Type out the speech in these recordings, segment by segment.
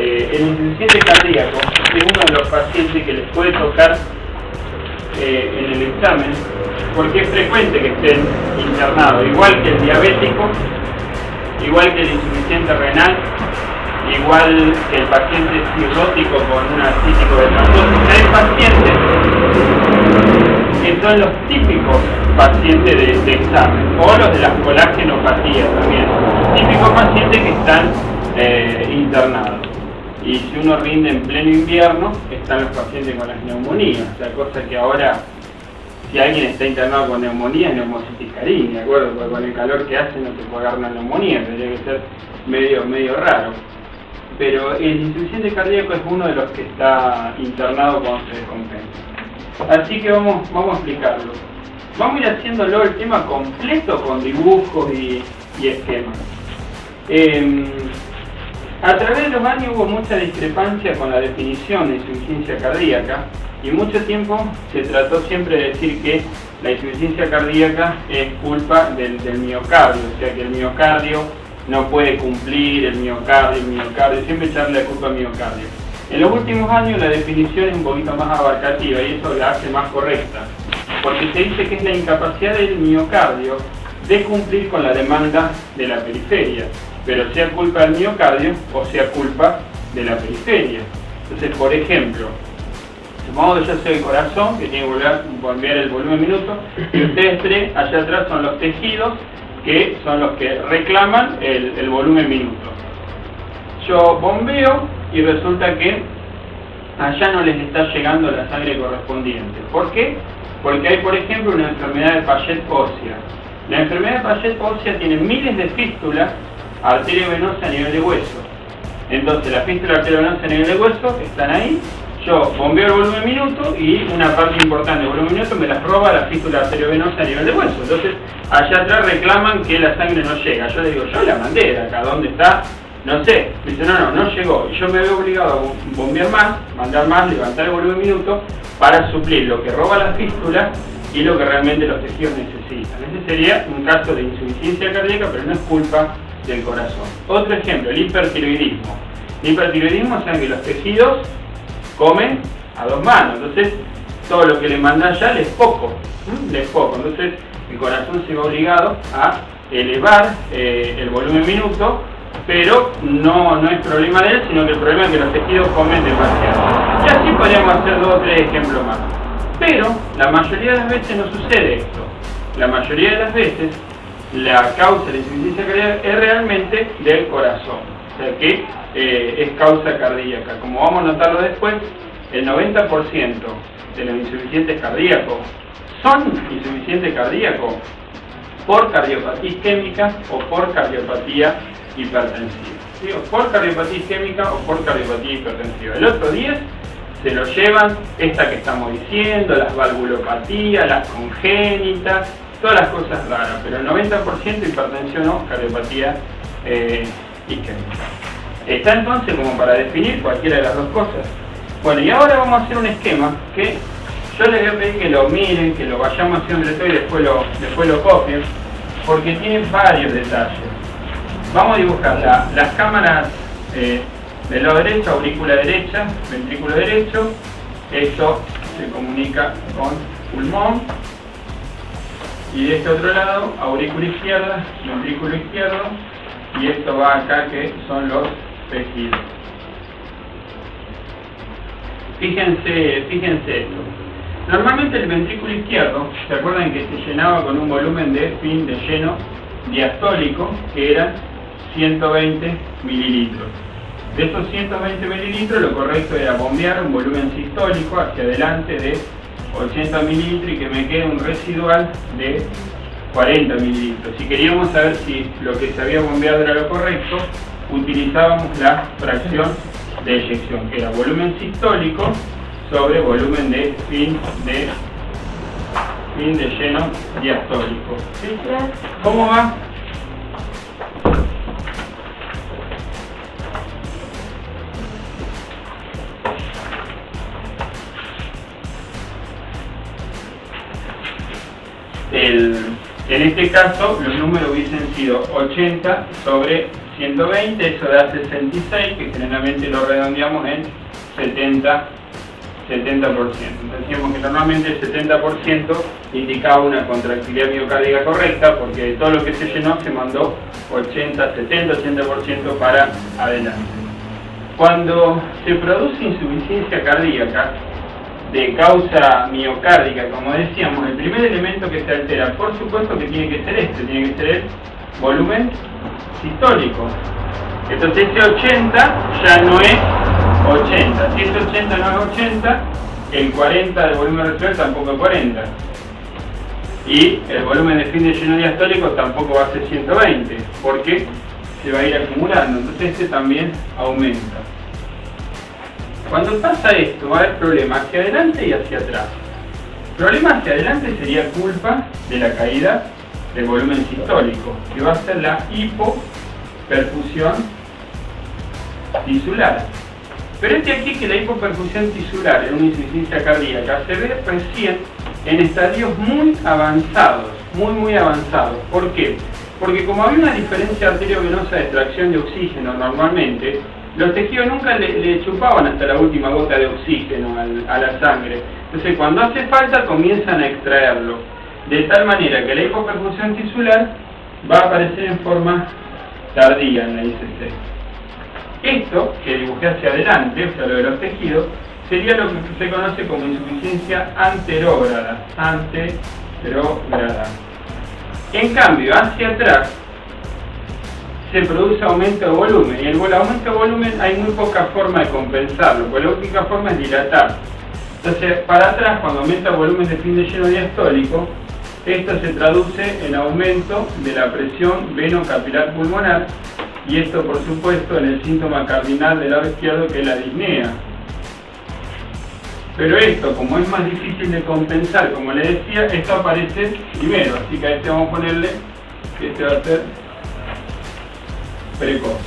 el insuficiente cardíaco es uno de los pacientes que les puede tocar en el examen, porque es frecuente que estén internados, igual que el diabético, igual que el insuficiente renal, igual que el paciente cirrótico con un artrítico de trombosis. Hay pacientes que son los típicos pacientes de examen, o los de las colágenopatías también, típicos pacientes que están internados. Y si uno rinde en pleno invierno, están los pacientes con las neumonías, o sea, cosa que ahora, si alguien está internado con neumonía, es neumocitis carini, ¿de acuerdo? Porque con el calor que hace no se puede agarrar una neumonía, tendría que ser medio raro. Pero el insuficiente cardíaco es uno de los que está internado cuando se descompensa. Así que vamos a explicarlo. Vamos a ir haciéndolo el tema completo con dibujos y esquemas. A través de los años hubo mucha discrepancia con la definición de insuficiencia cardíaca y mucho tiempo se trató siempre de decir que la insuficiencia cardíaca es culpa del miocardio, o sea que el miocardio no puede cumplir, el miocardio, siempre echarle la culpa al miocardio. En los últimos años la definición es un poquito más abarcativa y eso la hace más correcta, porque se dice que es la incapacidad del miocardio de cumplir con la demanda de la periferia, pero sea culpa del miocardio o sea culpa de la periferia. Entonces, por ejemplo, supongamos que yo soy el corazón, que tiene que bombear el volumen minuto, y ustedes tres, allá atrás, son los tejidos, que son los que reclaman el volumen minuto. Yo bombeo y resulta que allá no les está llegando la sangre correspondiente. ¿Por qué? Porque hay, por ejemplo, una enfermedad de Paget ósea. La enfermedad de Paget ósea tiene miles de fístulas arteriovenosa a nivel de hueso. Entonces la fístula arteriovenosa a nivel de hueso están ahí, yo bombeo el volumen minuto y una parte importante del volumen minuto me la roba la fístula arteriovenosa a nivel de hueso. Entonces allá atrás reclaman que la sangre no llega. Yo le digo, yo la mandé de acá, ¿dónde está? No sé. Me dice, no llegó. Y yo me veo obligado a bombear más, mandar más, levantar el volumen minuto para suplir lo que roba la fístula y lo que realmente los tejidos necesitan. Ese sería un caso de insuficiencia cardíaca, pero no es culpa del corazón. Otro ejemplo, el hipertiroidismo. El hipertiroidismo, saben que los tejidos comen a dos manos, entonces todo lo que le mandan ya les es poco, entonces el corazón se ve obligado a elevar el volumen minuto, pero no es problema de él, sino que el problema es que los tejidos comen demasiado. Y así podríamos hacer 2 o 3 ejemplos más. Pero la mayoría de las veces no sucede esto. La mayoría de las veces la causa de la insuficiencia cardíaca es realmente del corazón, o sea que es causa cardíaca. Como vamos a notarlo después, el 90% de los insuficientes cardíacos son insuficientes cardíacos por cardiopatía isquémica o por cardiopatía hipertensiva. Digo, por cardiopatía isquémica o por cardiopatía hipertensiva. El otro 10 se lo llevan esta que estamos diciendo, las valvulopatías, las congénitas, todas las cosas raras, pero el 90% hipertensión o cardiopatía isquémica. Está entonces como para definir cualquiera de las dos cosas. Bueno, y ahora vamos a hacer un esquema que yo les voy a pedir que lo miren, que lo vayamos haciendo entre todos y después lo copien, porque tiene varios detalles. Vamos a dibujar las cámaras del lado derecho, aurícula derecha, ventrículo derecho. Esto se comunica con pulmón. Y de este otro lado, aurícula izquierda, ventrículo izquierdo, y esto va acá que son los tejidos. Fíjense esto. Normalmente el ventrículo izquierdo, ¿se acuerdan que se llenaba con un volumen de fin de lleno diastólico que eran 120 mililitros? De esos 120 mililitros lo correcto era bombear un volumen sistólico hacia adelante de 80 mililitros y que me quede un residual de 40 mililitros. Si queríamos saber si lo que se había bombeado era lo correcto, utilizábamos la fracción de eyección, que era volumen sistólico sobre volumen de fin de lleno diastólico. ¿Sí? ¿Cómo va? En este caso los números hubiesen sido 80 sobre 120, eso da 66, que generalmente lo redondeamos en 70%. Entonces decíamos que normalmente el 70% indicaba una contractilidad miocárdica correcta, porque de todo lo que se llenó se mandó 80% para adelante. Cuando se produce insuficiencia cardíaca de causa miocárdica, como decíamos, el primer elemento que se altera, por supuesto que tiene que ser tiene que ser el volumen sistólico. Entonces ese 80 ya no es 80, si ese 80 no es 80, el 40 del volumen respiratorio tampoco es 40. Y el volumen de fin de lleno diastólico tampoco va a ser 120, porque se va a ir acumulando, entonces este también aumenta. Cuando pasa esto va a haber problemas hacia adelante y hacia atrás. Problema hacia adelante sería culpa de la caída del volumen sistólico, que va a ser la hipoperfusión tisular. Pero aquí que la hipoperfusión tisular en una insuficiencia cardíaca se ve recién en estadios muy avanzados, muy avanzados. ¿Por qué? Porque como había una diferencia arteriovenosa de extracción de oxígeno normalmente, los tejidos nunca le chupaban hasta la última gota de oxígeno a la sangre. Entonces cuando hace falta comienzan a extraerlo. De tal manera que la hipoperfusión tisular va a aparecer en forma tardía en la ICC. Esto, que dibujé hacia adelante, o sea lo de los tejidos, sería lo que se conoce como insuficiencia anterógrada. En cambio, hacia atrás se produce aumento de volumen, y el aumento de volumen hay muy poca forma de compensarlo, porque la única forma es dilatar. Entonces, para atrás, cuando aumenta el volumen de fin de lleno diastólico, esto se traduce en aumento de la presión venocapilar pulmonar, y esto por supuesto en el síntoma cardinal del lado izquierdo, que es la disnea. Pero esto, como es más difícil de compensar, como le decía, esto aparece primero, así que a este vamos a ponerle que este va a ser precoz.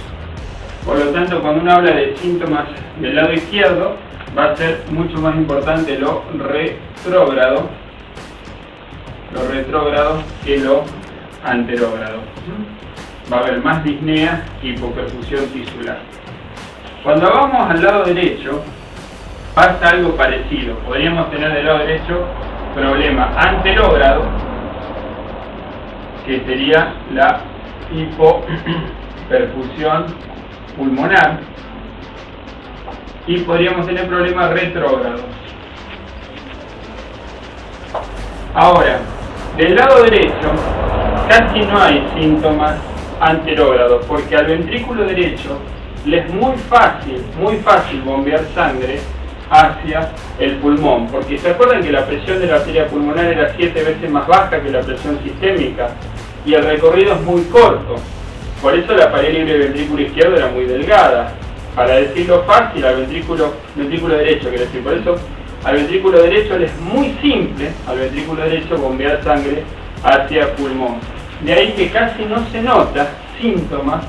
Por lo tanto, cuando uno habla de síntomas del lado izquierdo, va a ser mucho más importante lo retrógrado que lo anterógrado. Va a haber más disnea y hipoperfusión tisular. Cuando vamos al lado derecho, pasa algo parecido. Podríamos tener del lado derecho problema anterógrado, que sería la hipoperfusión pulmonar, y podríamos tener problema retrógrado. Ahora, del lado derecho casi no hay síntomas anterógrados, porque al ventrículo derecho le es muy fácil bombear sangre hacia el pulmón, porque se acuerdan que la presión de la arteria pulmonar era 7 veces más baja que la presión sistémica, y el recorrido es muy corto. Por eso la pared libre del ventrículo izquierdo era muy delgada. Para decirlo fácil, al ventrículo derecho, quiero decir, por eso al ventrículo derecho le es muy simple, al ventrículo derecho, bombear sangre hacia pulmón. De ahí que casi no se nota síntomas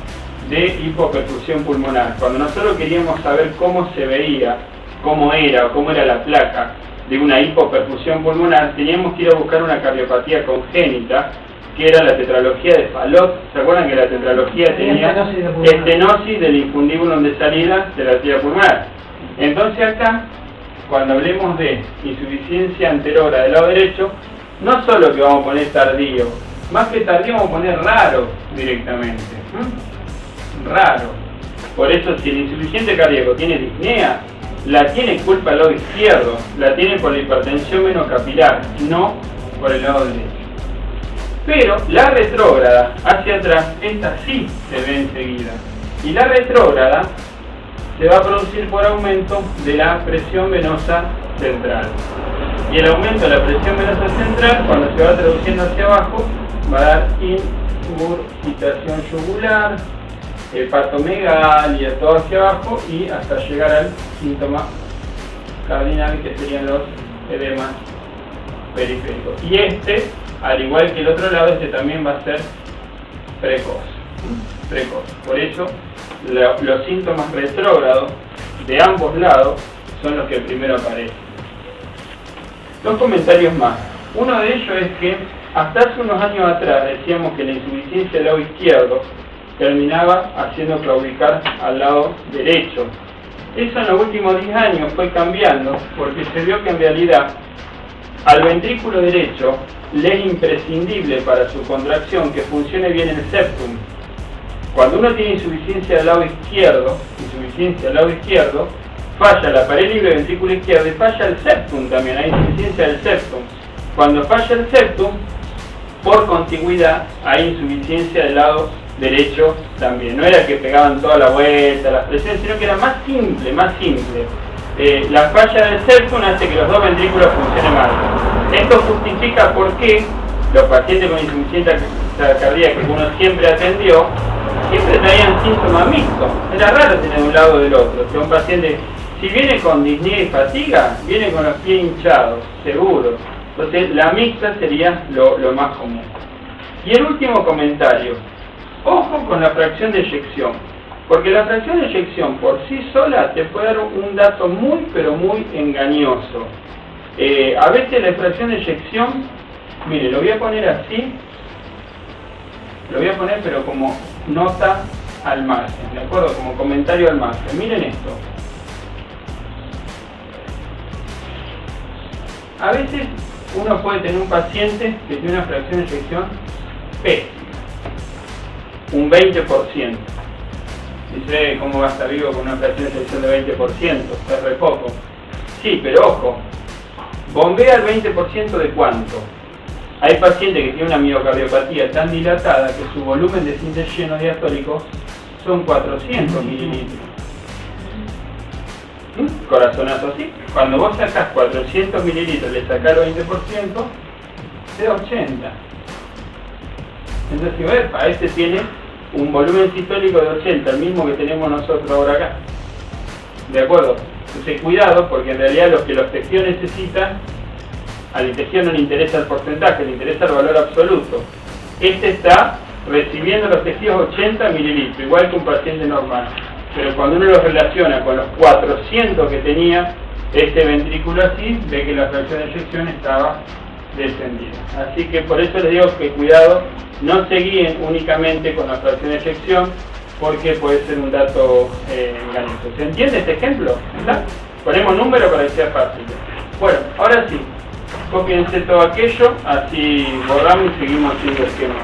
de hipoperfusión pulmonar. Cuando nosotros queríamos saber cómo se veía, cómo era la placa de una hipoperfusión pulmonar, teníamos que ir a buscar una cardiopatía congénita, que era la tetralogía de Fallot. ¿Se acuerdan que la tetralogía tenía estenosis del infundíbulum de salida de la arteria pulmonar? Entonces acá, cuando hablemos de insuficiencia anterógrada del lado derecho, no solo que vamos a poner tardío, más que tardío vamos a poner raro directamente. Raro. Por eso, si el insuficiente cardíaco tiene disnea, la tiene culpa al lado izquierdo, la tiene por la hipertensión venocapilar, no por el lado derecho. Pero la retrógrada hacia atrás, esta sí se ve enseguida. Y la retrógrada se va a producir por aumento de la presión venosa central. Y el aumento de la presión venosa central, cuando se va traduciendo hacia abajo, va a dar ingurgitación yugular, hepatomegalia, todo hacia abajo, y hasta llegar al síntoma cardinal, que serían los edemas periféricos. Y este, al igual que el otro lado, este también va a ser precoz. Por eso los síntomas retrógrados de ambos lados son los que primero aparecen. Dos comentarios más. Uno de ellos es que hasta hace unos años atrás decíamos que la insuficiencia del lado izquierdo terminaba haciendo claudicar al lado derecho. Eso en los últimos 10 años fue cambiando, porque se vio que en realidad al ventrículo derecho le es imprescindible para su contracción que funcione bien el septum. Cuando uno tiene insuficiencia del lado izquierdo, falla la pared libre del ventrículo izquierdo y falla el septum también, hay insuficiencia del septum. Cuando falla el septum, por contigüidad, hay insuficiencia del lado derecho también. No era que pegaban toda la vuelta, las presiones, sino que era más simple. La falla del septum hace que los dos ventrículos funcionen mal. Esto justifica por qué los pacientes con insuficiencia cardíaca que uno siempre atendió, siempre traían síntomas mixtos. Era raro tener un lado del otro. Si un paciente, si viene con disnea y fatiga, viene con los pies hinchados, seguro. Entonces la mixta sería lo más común. Y el último comentario. Ojo con la fracción de eyección. Porque la fracción de eyección por sí sola te puede dar un dato muy pero muy engañoso. A veces la fracción de eyección, mire, lo voy a poner así. Lo voy a poner pero como nota al margen, ¿de acuerdo? Como comentario al margen. Miren esto. A veces uno puede tener un paciente que tiene una fracción de eyección pésima, un 20%. Dice, ¿cómo va a estar vivo con una fracción de eyección de 20%? Es re poco. Sí, pero ojo, bombea el 20% de cuánto. Hay pacientes que tienen una miocardiopatía tan dilatada que su volumen de síntesis lleno diastólico son 400 mililitros. Corazonazo así. Cuando vos sacás 400 mililitros, le sacás el 20%, te da 80. Entonces, a este tiene un volumen sistólico de 80, el mismo que tenemos nosotros ahora acá. ¿De acuerdo? Entonces, cuidado, porque en realidad lo que los tejidos necesitan, al tejido no le interesa el porcentaje, le interesa el valor absoluto. Este está recibiendo los tejidos 80 mililitros, igual que un paciente normal. Pero cuando uno los relaciona con los 400 que tenía este ventrículo así, ve que la fracción de eyección estaba descendida. Así que por eso les digo que cuidado, no se guíen únicamente con la fracción de eyección, porque puede ser un dato engañoso. ¿Se entiende este ejemplo? ¿Está? Ponemos número para que sea fácil. Bueno, ahora sí, cópiense todo aquello, así borramos y seguimos haciendo esquemas.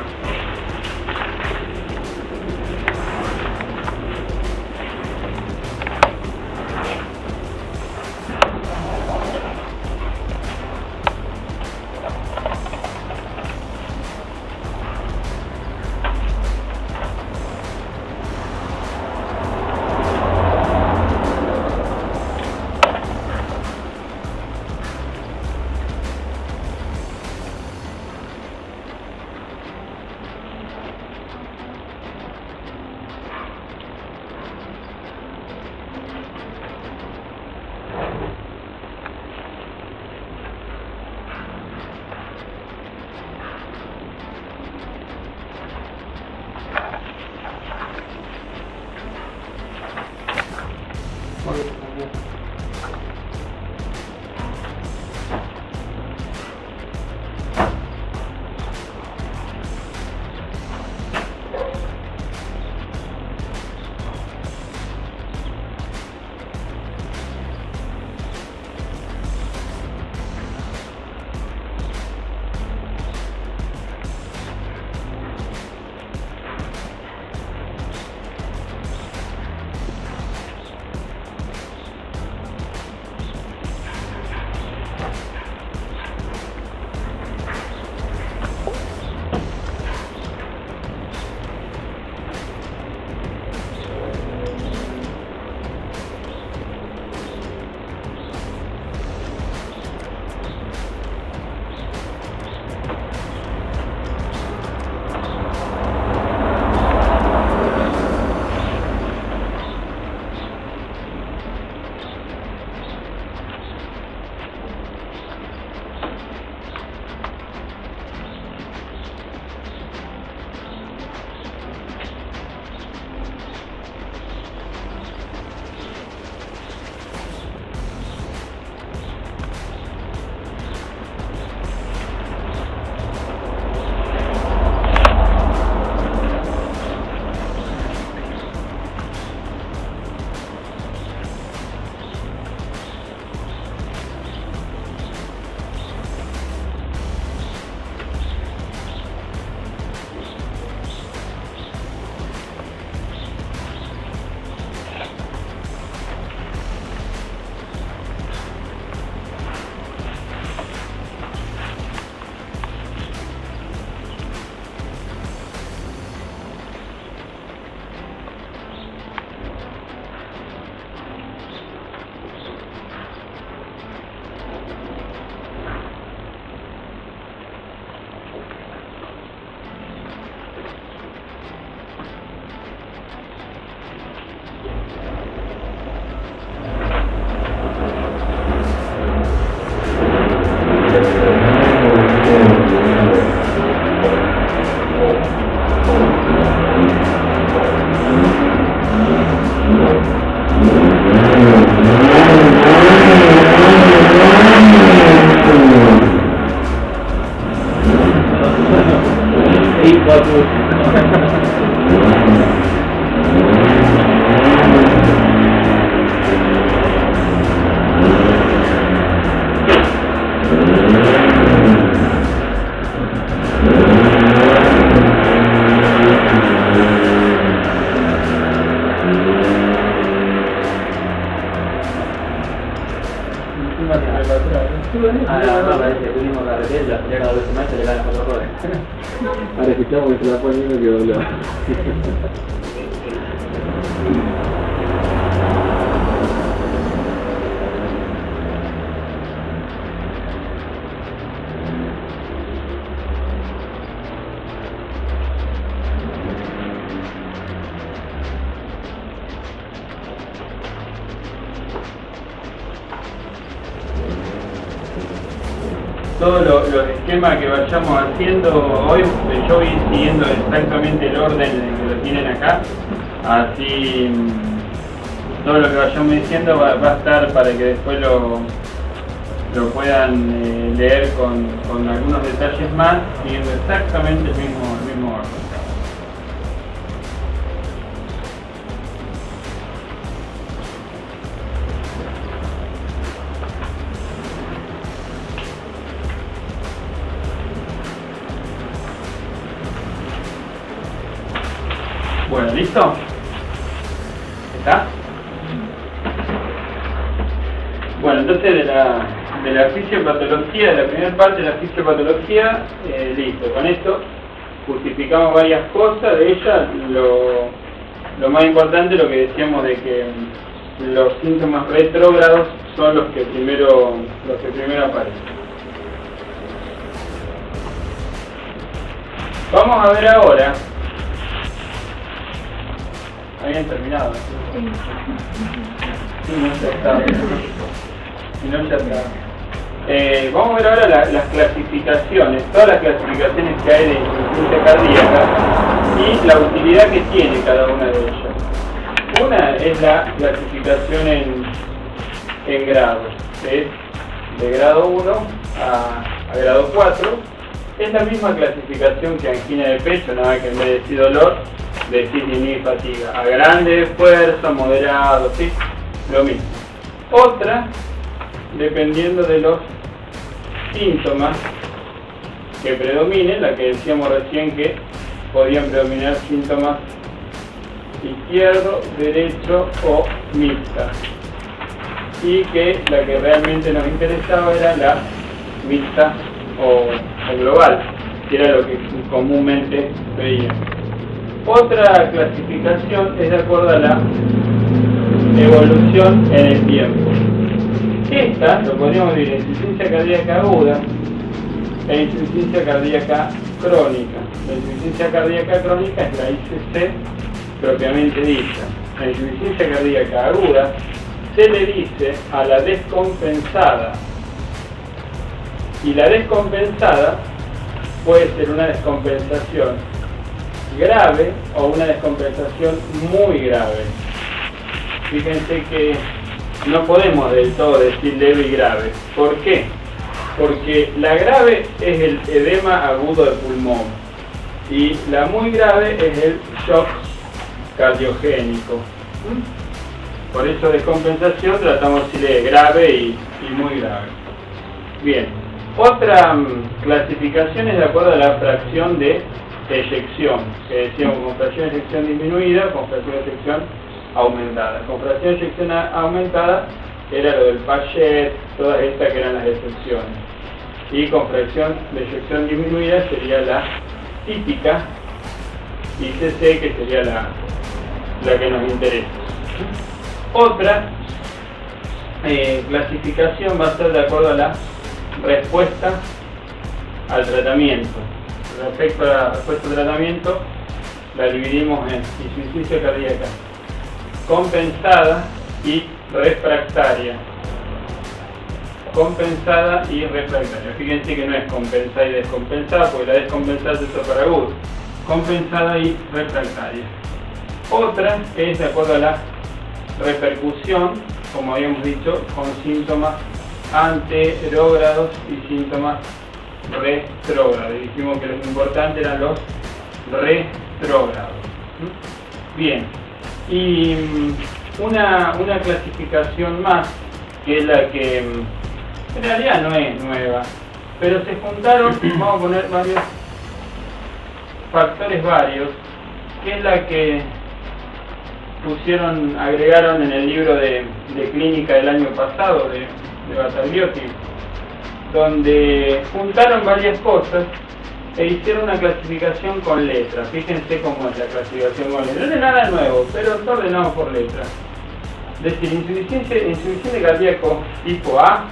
más que repasar. No, parece que tuvimos carretera, la pelea cada vez más se le dan las 4 ruedas. Ahora escuchamos que se la pone uno que dobla. Todos los esquemas que vayamos haciendo hoy, yo voy siguiendo exactamente el orden que lo tienen acá, así todo lo que vayamos diciendo va a estar para que después lo puedan leer con algunos detalles más, siguiendo exactamente el mismo orden. Bueno, ¿listo? ¿Está? Bueno, entonces de la fisiopatología, de la primera parte de la fisiopatología, listo. Con esto justificamos varias cosas. De ellas, lo más importante, lo que decíamos de que los síntomas retrógrados son los que primero aparecen. Vamos a ver ahora. Habían terminado. Sí, no, ya está. Si no, ya está. Vamos a ver ahora las clasificaciones, todas las clasificaciones que hay de insuficiencia cardíaca y la utilidad que tiene cada una de ellas. Una es la clasificación en grados, es de grado 1 a grado 4. Es la misma clasificación que angina de pecho, nada que en vez de decir dolor, decir disnea y fatiga. A grande esfuerzo, moderado, ¿sí? Lo mismo. Otra, dependiendo de los síntomas que predominen, la que decíamos recién que podían predominar síntomas izquierdo, derecho o mixta. Y que la que realmente nos interesaba era la mixta o global, que era lo que comúnmente veíamos. Otra clasificación es de acuerdo a la evolución en el tiempo. Esta lo podríamos dividir en insuficiencia cardíaca aguda e insuficiencia cardíaca crónica. La insuficiencia cardíaca crónica es la ICC propiamente dicha. La insuficiencia cardíaca aguda se le dice a la descompensada. Y la descompensada puede ser una descompensación grave o una descompensación muy grave. Fíjense que no podemos del todo decir leve y grave. ¿Por qué? Porque la grave es el edema agudo del pulmón y la muy grave es el shock cardiogénico. Por eso descompensación tratamos de decirle grave y muy grave. Bien. Otra clasificación es de acuerdo a la fracción de eyección, que decíamos con fracción de eyección disminuida, con fracción de eyección aumentada. Con fracción de eyección aumentada era lo del Payet, todas estas que eran las excepciones. Y con fracción de eyección disminuida sería la típica ICC, que sería la que nos interesa. Otra clasificación va a ser de acuerdo a la respuesta al tratamiento. Respecto a la respuesta al tratamiento, la dividimos en insuficiencia cardíaca compensada y refractaria. Compensada y refractaria. Fíjense que no es compensada y descompensada, porque la descompensada es para agudo. Compensada y refractaria. Otra es de acuerdo a la repercusión, como habíamos dicho, con síntomas anterógrados y síntomas retrógrados. Dijimos que lo importante eran los retrógrados. Bien, y una clasificación más, que es la que en realidad no es nueva, pero se juntaron, vamos a poner varios factores varios, que es la que agregaron en el libro de clínica del año pasado, de Battagliotti, donde juntaron varias cosas e hicieron una clasificación con letras. Fíjense cómo es la clasificación con letras. No es nada nuevo, pero está ordenado por letras. Es decir, insuficiente cardíaco tipo A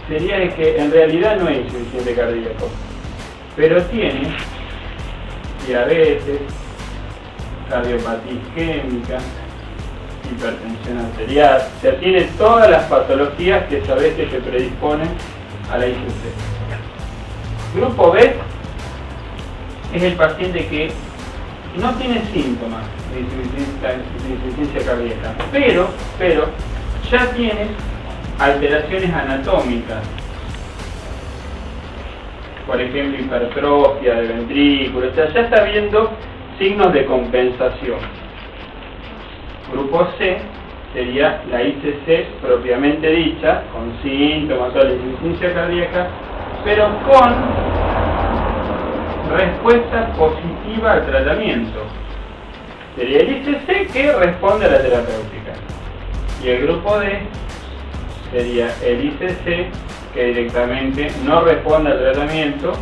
sería el que en realidad no es insuficiente cardíaco, pero tiene diabetes, cardiopatía isquémica, hipertensión arterial, o sea, tiene todas las patologías que sabés que te predisponen a la insuficiencia. Grupo B es el paciente que no tiene síntomas de insuficiencia cardíaca, pero ya tiene alteraciones anatómicas, por ejemplo hipertrofia de ventrículos, o sea, ya está viendo signos de compensación. Grupo C sería la ICC propiamente dicha, con síntomas de la insuficiencia cardíaca, pero con respuesta positiva al tratamiento. Sería el ICC que responde a la terapéutica. Y el grupo D sería el ICC que directamente no responde al tratamiento,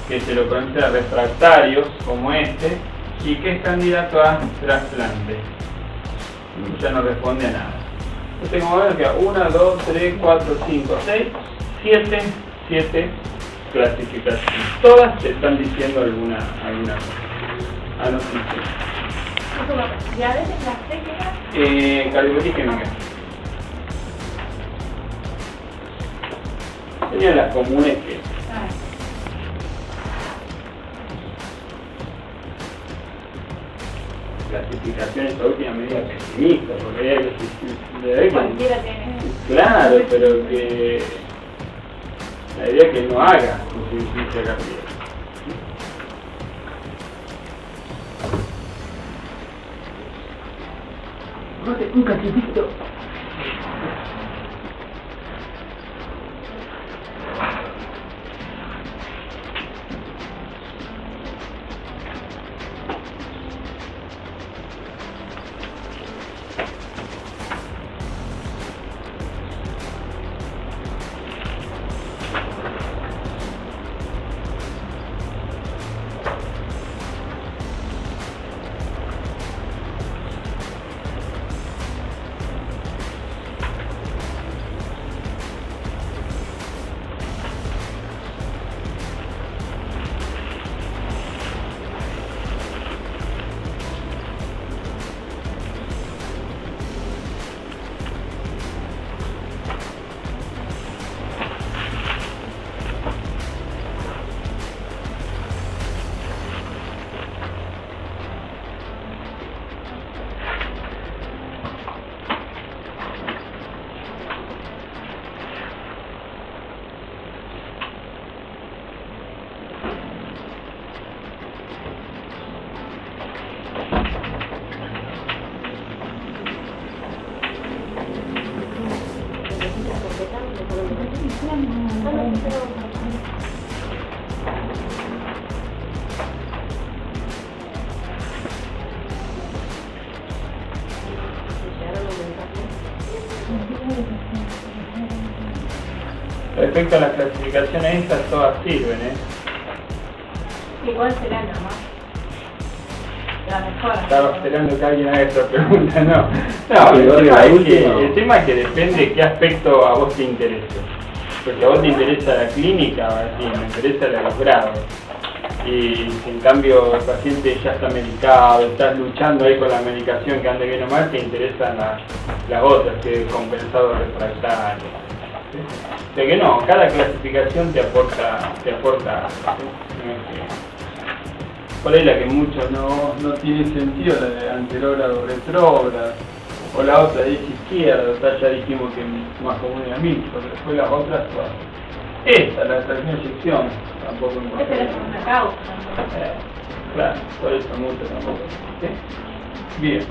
que se lo considera refractario como este y que es candidato a trasplante. Ya no responde a nada. Entonces, como ven, que 1, 2, 3, 4, 5, 6, 7 clasificaciones. Todas te están diciendo alguna cosa. No sé. ¿Ya ves la técnica? Cardiopatía isquémica. Serían las comunes que... clasificaciones a última medida pesimistas, porque cualquiera tiene. Claro, pero que la idea es que no haga insuficiencia cardíaca. Un cachitito. Respecto a las clasificaciones estas, todas sirven, ¿Cuál será la más? La mejor. Estaba esperando que alguien haga esta pregunta, no. Sí, El tema es que depende de qué aspecto a vos te interese. Porque a vos te interesa la clínica, sí, me interesa los grados. Y si en cambio el paciente ya está medicado, estás luchando ahí con la medicación que ande bien o mal, te interesan las otras, que es compensado refractario. ¿Sí? O sea que no, cada clasificación te aporta ¿sí? Por ahí la que mucho no tiene sentido, la de anterógrado retrógrado, o la otra de izquierda, ya dijimos que es más común en la mixto, pero después las otras todas. Esta, la tracción eyección, tampoco me Esta es una causa. claro, por eso mucho tampoco. ¿Sí? Bien.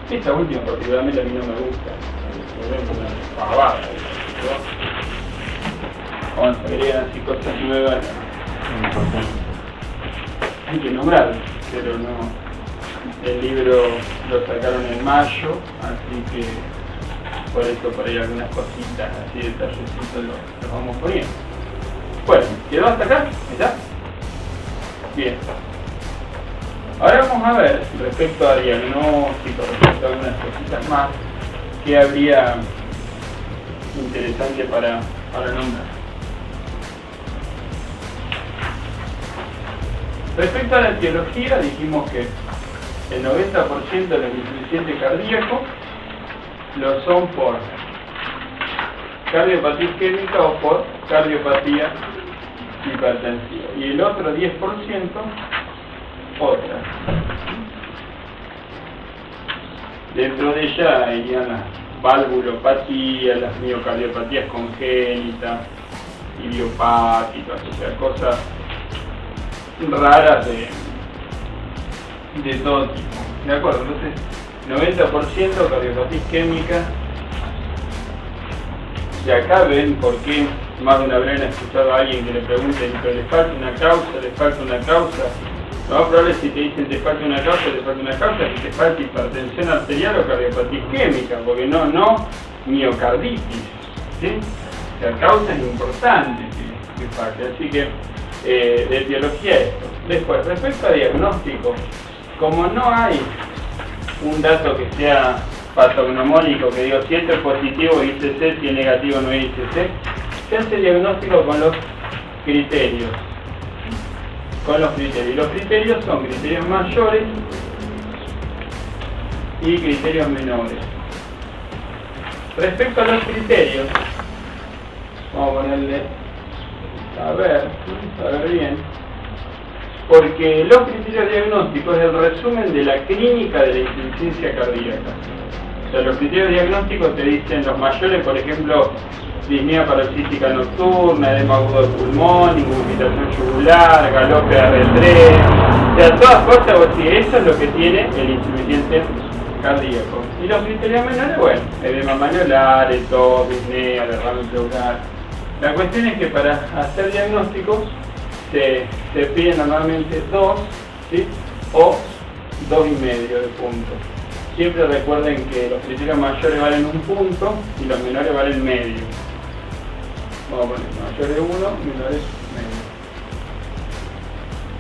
Esta última particularmente a mí no me gusta. Es una pavada. Cuando se agregan así cosas nuevas, hay que nombrarlo, pero no. El libro lo sacaron en mayo, así que por eso por ahí algunas cositas así de tallercitos los vamos poniendo. Bueno, ¿quedó hasta acá? ¿Está? Bien. Ahora vamos a ver, respecto a diagnóstico, respecto a algunas cositas más, que habría interesante para nombrar. Respecto a la etiología, dijimos que el 90% de los insuficientes cardíacos lo son por cardiopatía isquémica o por cardiopatía hipertensiva. Y el otro 10% otras. Dentro de ella irían las valvulopatías, las miocardiopatías congénitas, idiopáticas, o sea, cosas raras de todo tipo. ¿De acuerdo? Entonces, 90% cardiopatía isquémica. Y acá ven por qué más de una vez han escuchado a alguien que le pregunte, pero le falta una causa. Lo más probable es si te dicen te falta una causa, que te falta hipertensión arterial o cardiopatía isquémica, porque no miocarditis, ¿sí? O sea, causa es importante que falte, así que de etiología esto. Después, respecto a diagnóstico, como no hay un dato que sea patognomónico, que digo, si esto es positivo ICC, si es negativo no es ICC, se hace diagnóstico con los criterios. Y los criterios son criterios mayores y criterios menores. Respecto a los criterios, vamos a ponerle, a ver bien, porque los criterios diagnósticos es el resumen de la clínica de la insuficiencia cardíaca. O sea, los criterios diagnósticos te dicen los mayores, por ejemplo, disnea paroxística nocturna, edema agudo del pulmón, incurgitación yugular, galope R3, o sea, todas cosas, o sea, eso es lo que tiene el insuficiente cardíaco. Y los criterios menores, bueno, edema malleolar, tos, disnea, derrame pleural. La cuestión es que para hacer diagnósticos se piden normalmente 2, ¿sí? O 2,5 de puntos. Siempre recuerden que los criterios mayores valen 1 punto y los menores valen medio. Vamos a poner mayores 1, menores medio.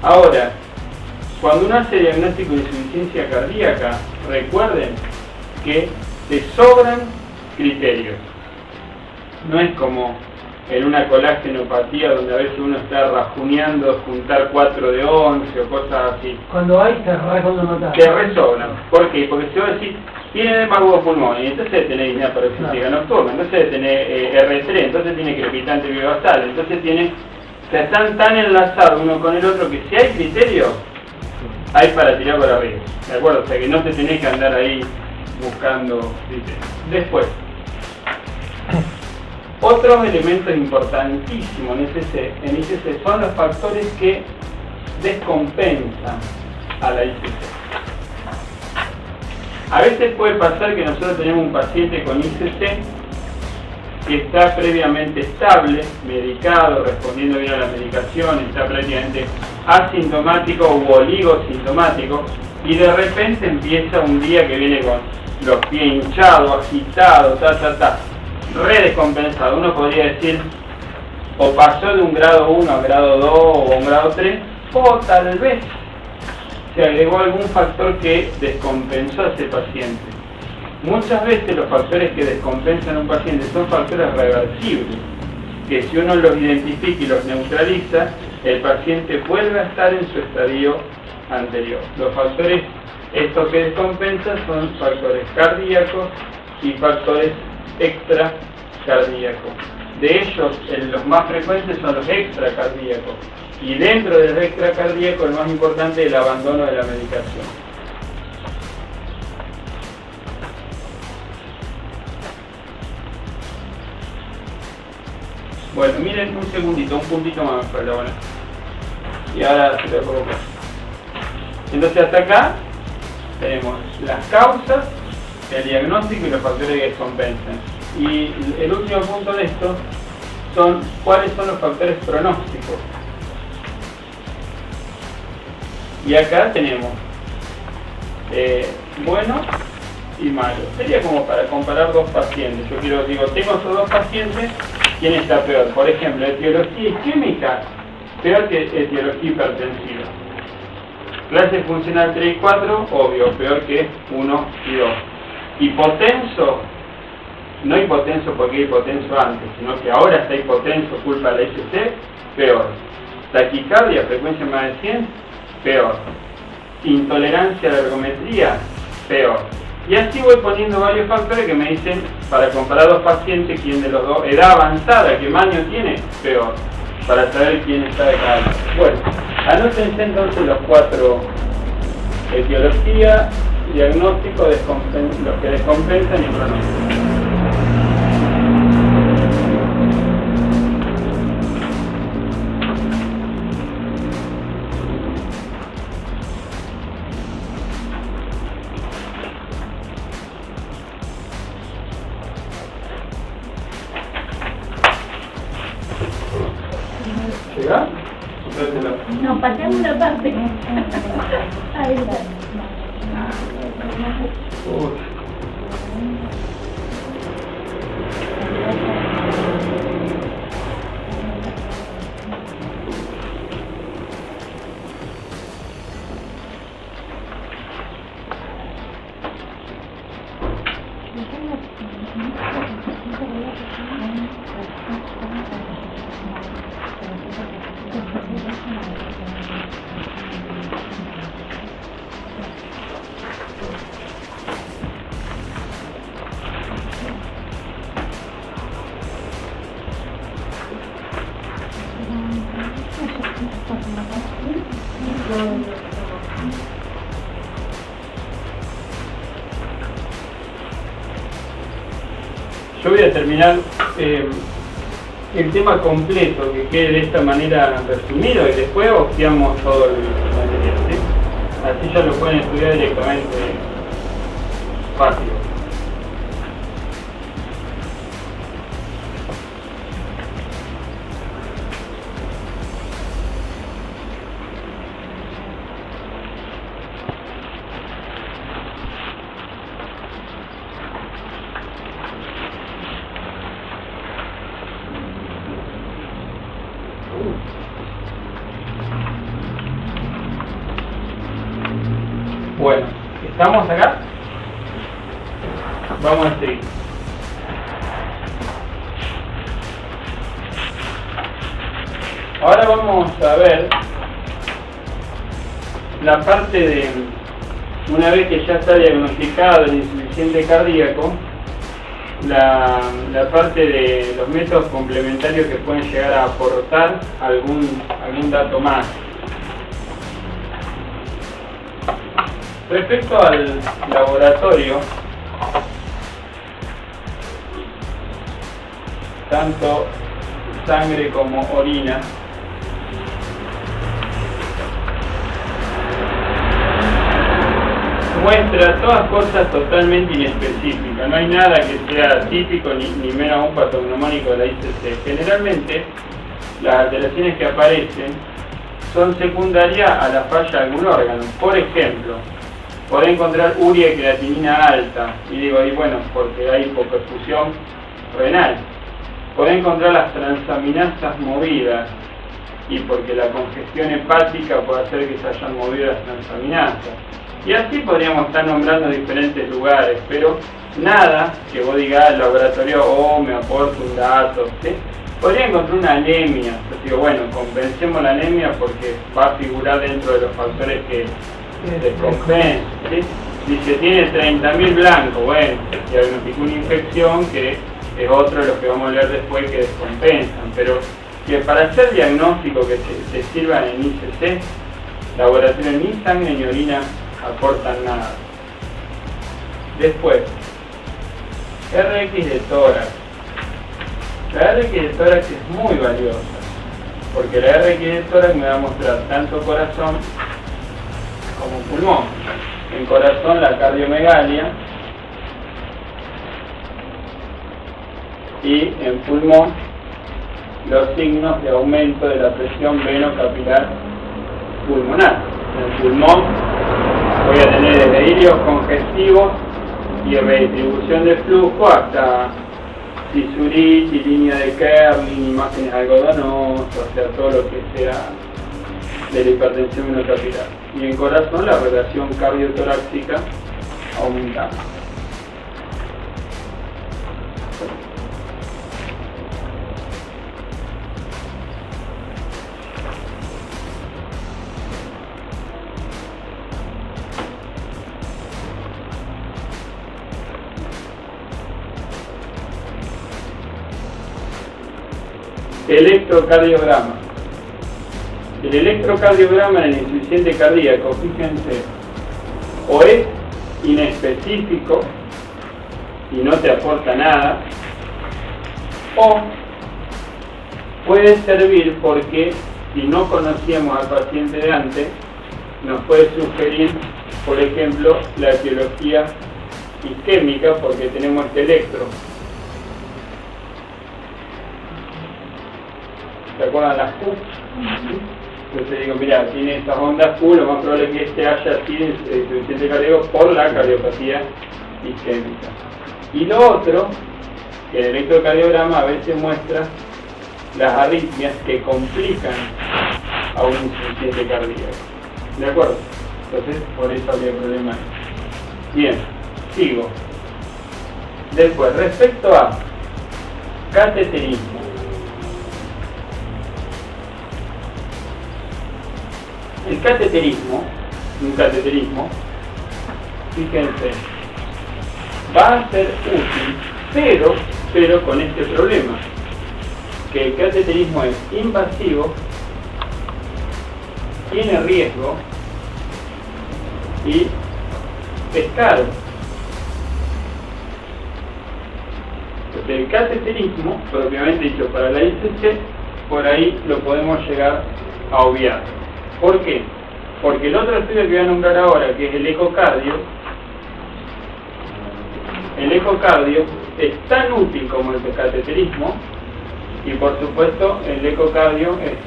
Ahora, cuando uno hace diagnóstico de insuficiencia cardíaca, recuerden que te sobran criterios. No es como en una colágenopatía donde a veces uno está rajuneando juntar 4 de 11 o cosas así. Cuando hay, te recontra. Te resobran. ¿Por qué? Porque si vos decís, tiene edema agudo pulmón, y entonces tenés disnea paroxística nocturna, entonces tenés R3, entonces tiene crepitante biobasal, entonces tiene... O sea, están tan enlazados uno con el otro que si hay criterios, hay para tirar para arriba. ¿De acuerdo? O sea, que no te tenés que andar ahí buscando criterios. Después, otros elementos importantísimos en ICC son los factores que descompensan a la ICC. A veces puede pasar que nosotros tenemos un paciente con ICC que está previamente estable, medicado, respondiendo bien a la medicación, está prácticamente asintomático u oligosintomático, y de repente empieza un día que viene con los pies hinchados, agitados, re descompensado. Uno podría decir, o pasó de un grado 1 a grado 2 o un grado 3, o tal vez se agregó algún factor que descompensó a ese paciente. Muchas veces los factores que descompensan a un paciente son factores reversibles, que si uno los identifica y los neutraliza, el paciente vuelve a estar en su estadio anterior. Los factores estos que descompensan son factores cardíacos y factores extracardíacos. De ellos, los más frecuentes son los extracardíacos. Y dentro del extracardíaco, el más importante es el abandono de la medicación. Bueno, miren un segundito, un puntito más para la buena. Y ahora se lo coloco. Entonces hasta acá tenemos las causas, el diagnóstico y los factores que descompensan. Y el último punto de esto son cuáles son los factores pronósticos. Y acá tenemos buenos y malo. Sería como para comparar dos pacientes. Yo digo, tengo esos dos pacientes, ¿quién está peor? Por ejemplo, etiología isquémica, peor que etiología hipertensiva. Clase funcional 3 y 4, obvio, peor que 1 y 2. Hipotenso, no hipotenso porque hipotenso antes, sino que ahora está hipotenso, culpa de la ICC, peor. Taquicardia, frecuencia más de 100, peor. Intolerancia a la ergometría, peor. Y así voy poniendo varios factores que me dicen, para comparar dos pacientes, quién de los dos, edad avanzada, qué año tiene, peor, para saber quién está de cada uno. Bueno, anótense entonces los 4: etiología, diagnóstico, los que descompensan y pronóstico. ¿Llega? No, pasemos una parte. Ahí está. Yo voy a terminar el tema completo, que quede de esta manera resumido, y después obviamos todo el material, ¿sí? Así ya lo pueden estudiar directamente fácil. Bueno, ¿estamos acá? Vamos a seguir. Ahora vamos a ver la parte de, una vez que ya está diagnosticado el insuficiente cardíaco, la parte de los métodos complementarios que pueden llegar a aportar algún dato más. Respecto al laboratorio, tanto sangre como orina, muestra todas cosas totalmente inespecíficas. No hay nada que sea típico ni menos aún patognomónico de la ICC. Generalmente las alteraciones que aparecen son secundarias a la falla de algún órgano. Por ejemplo, podés encontrar urea y creatinina alta, y digo, y bueno, porque hay hipoperfusión renal. Podés encontrar las transaminasas movidas, y porque la congestión hepática puede hacer que se hayan movido las transaminasas. Y así podríamos estar nombrando diferentes lugares, pero nada que vos digas, el laboratorio, me aporta un dato, ¿sí? Podría encontrar una anemia. Yo digo, bueno, compensemos la anemia porque va a figurar dentro de los factores que descompensa, ¿sí? Dice, tiene 30.000 blancos, bueno, diagnosticó una infección que es otro de los que vamos a leer después que descompensan, pero que para hacer diagnóstico que te sirvan en ICC, laboratorio ni sangre ni orina aportan nada. Después, RX de tórax. La RX de tórax es muy valiosa, porque la RX de tórax me va a mostrar tanto corazón como pulmón. En corazón la cardiomegalia y en pulmón los signos de aumento de la presión venocapilar pulmonar. En el pulmón voy a tener delirios congestivos y redistribución de flujo hasta fisuritis, línea de Kerlin, imágenes algodonosas, o sea, todo lo que sea de la hipertensión venocapilar. Y en corazón la relación cardiotorácica aumentada. Electrocardiograma. El electrocardiograma en el insuficiente cardíaco, fíjense, o es inespecífico y no te aporta nada, o puede servir porque si no conocíamos al paciente de antes, nos puede sugerir, por ejemplo, la etiología isquémica, porque tenemos este electro. ¿Se acuerdan las Q? Entonces digo, mira, tiene estas ondas Q, lo más probable es que este haya sido insuficiente cardíaco por la cardiopatía isquémica. Y lo otro, que el electrocardiograma a veces muestra las arritmias que complican a un insuficiente cardíaco. ¿De acuerdo? Entonces, por eso habría problema ahí. Bien, sigo. Después, respecto a cateterismo. El cateterismo, un cateterismo, fíjense, va a ser útil, pero con este problema, que el cateterismo es invasivo, tiene riesgo y es caro. El cateterismo, propiamente dicho para la ICC, por ahí lo podemos llegar a obviar. ¿Por qué? Porque el otro estudio que voy a nombrar ahora, que es el ecocardio es tan útil como el cateterismo, y por supuesto el ecocardio es